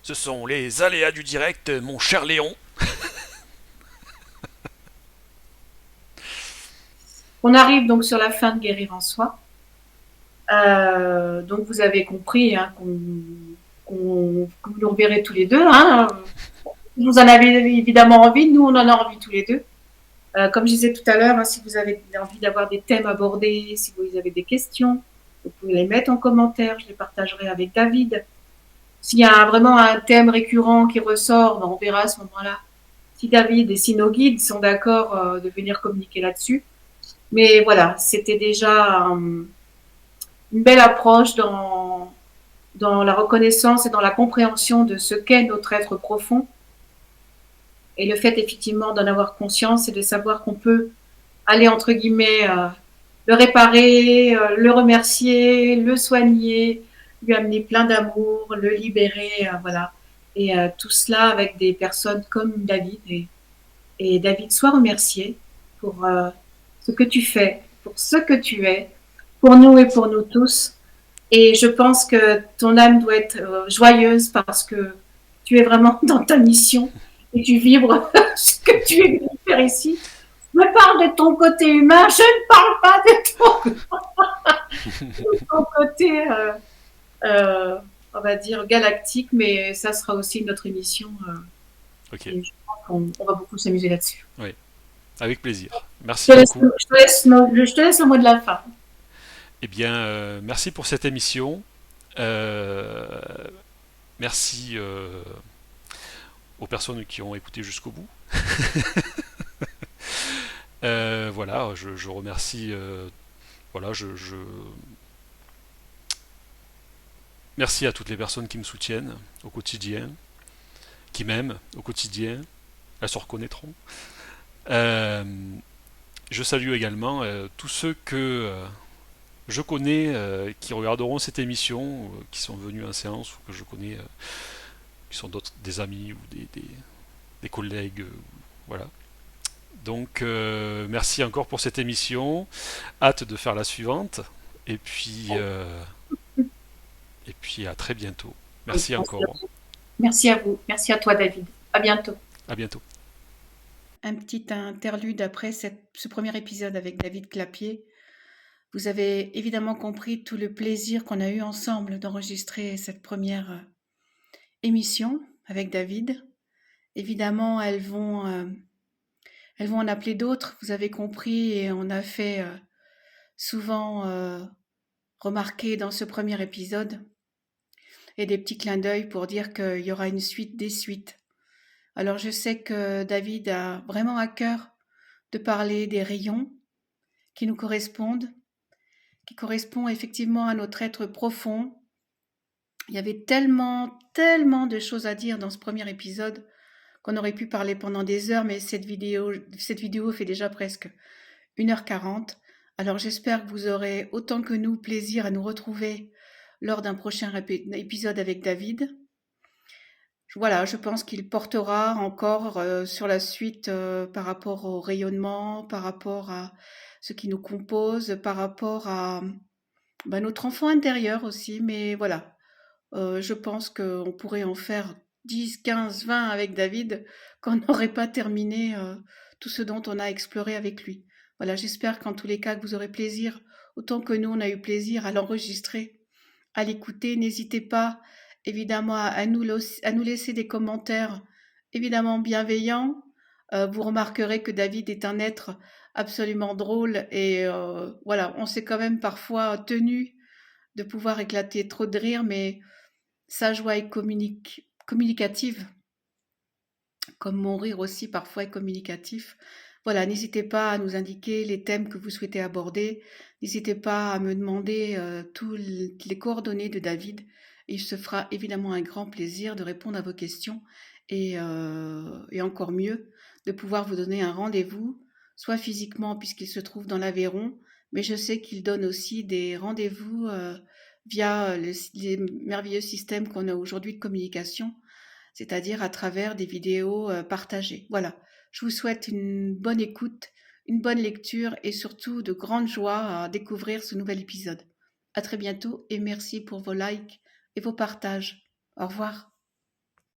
Ce sont les aléas du direct, mon cher Léon. On arrive donc sur la fin de Guérir en soi. Donc vous avez compris hein, que vous nous reverrez tous les deux. Hein. Vous en avez évidemment envie, nous on en a envie tous les deux. Comme je disais tout à l'heure, hein, si vous avez envie d'avoir des thèmes abordés, si vous avez des questions, vous pouvez les mettre en commentaire, je les partagerai avec David. S'il y a vraiment un thème récurrent qui ressort, ben on verra à ce moment-là si David et si nos guides sont d'accord de venir communiquer là-dessus. Mais voilà, c'était déjà une belle approche dans la reconnaissance et dans la compréhension de ce qu'est notre être profond. Et le fait effectivement d'en avoir conscience et de savoir qu'on peut aller entre guillemets le réparer, le remercier, le soigner, lui amener plein d'amour, le libérer, voilà. Et tout cela avec des personnes comme David. Et David, sois remercié pour ce que tu fais, pour ce que tu es, pour nous et pour nous tous. Et je pense que ton âme doit être joyeuse parce que tu es vraiment dans ta mission et tu vibres ce que tu es venu faire ici. Je me parle de ton côté humain, je ne parle pas de ton côté, on va dire, galactique, mais ça sera aussi notre émission. Ok. Et je pense qu'on va beaucoup s'amuser là-dessus. Oui, avec plaisir. Merci beaucoup. Je te laisse le mot de la fin. Eh bien, merci pour cette émission. Merci aux personnes qui ont écouté jusqu'au bout. Voilà, je remercie. Voilà, merci à toutes les personnes qui me soutiennent au quotidien, qui m'aiment au quotidien. Elles se reconnaîtront. Je salue également tous ceux que je connais qui regarderont cette émission, qui sont venus en séance ou que je connais, qui sont des amis ou des collègues. Voilà. Donc merci encore pour cette émission. Hâte de faire la suivante. Et puis à très bientôt. Merci encore. Merci à vous. Merci à toi, David. À bientôt. À bientôt. Un petit interlude après ce premier épisode avec David Clapier. Vous avez évidemment compris tout le plaisir qu'on a eu ensemble d'enregistrer cette première émission avec David. Évidemment, elles vont en appeler d'autres, vous avez compris, et on a fait souvent remarquer dans ce premier épisode et des petits clins d'œil pour dire qu'il y aura une suite des suites. Alors je sais que David a vraiment à cœur de parler des rayons qui nous correspondent, qui correspondent effectivement à notre être profond. Il y avait tellement de choses à dire dans ce premier épisode qu'on aurait pu parler pendant des heures, mais cette vidéo fait déjà presque 1h40. Alors j'espère que vous aurez autant que nous plaisir à nous retrouver lors d'un prochain épisode avec David. Voilà, je pense qu'il portera encore sur la suite par rapport au rayonnement, par rapport à ce qui nous compose, par rapport à notre enfant intérieur aussi. Mais voilà, je pense qu'on pourrait en faire 10, 15, 20 avec David, qu'on n'aurait pas terminé tout ce dont on a exploré avec lui. Voilà, j'espère qu'en tous les cas que vous aurez plaisir, autant que nous on a eu plaisir à l'enregistrer, à l'écouter. N'hésitez pas évidemment à nous laisser des commentaires évidemment bienveillants. Vous remarquerez que David est un être absolument drôle et voilà, on s'est quand même parfois tenu de pouvoir éclater trop de rire, mais sa joie est communicative, comme mon rire aussi parfois est communicatif. Voilà, n'hésitez pas à nous indiquer les thèmes que vous souhaitez aborder. N'hésitez pas à me demander toutes les coordonnées de David. Il se fera évidemment un grand plaisir de répondre à vos questions et encore mieux, de pouvoir vous donner un rendez-vous, soit physiquement puisqu'il se trouve dans l'Aveyron, mais je sais qu'il donne aussi des rendez-vous via les merveilleux systèmes qu'on a aujourd'hui de communication, c'est-à-dire à travers des vidéos partagées. Voilà, je vous souhaite une bonne écoute, une bonne lecture et surtout de grandes joies à découvrir ce nouvel épisode. À très bientôt et merci pour vos likes et vos partages. Au revoir.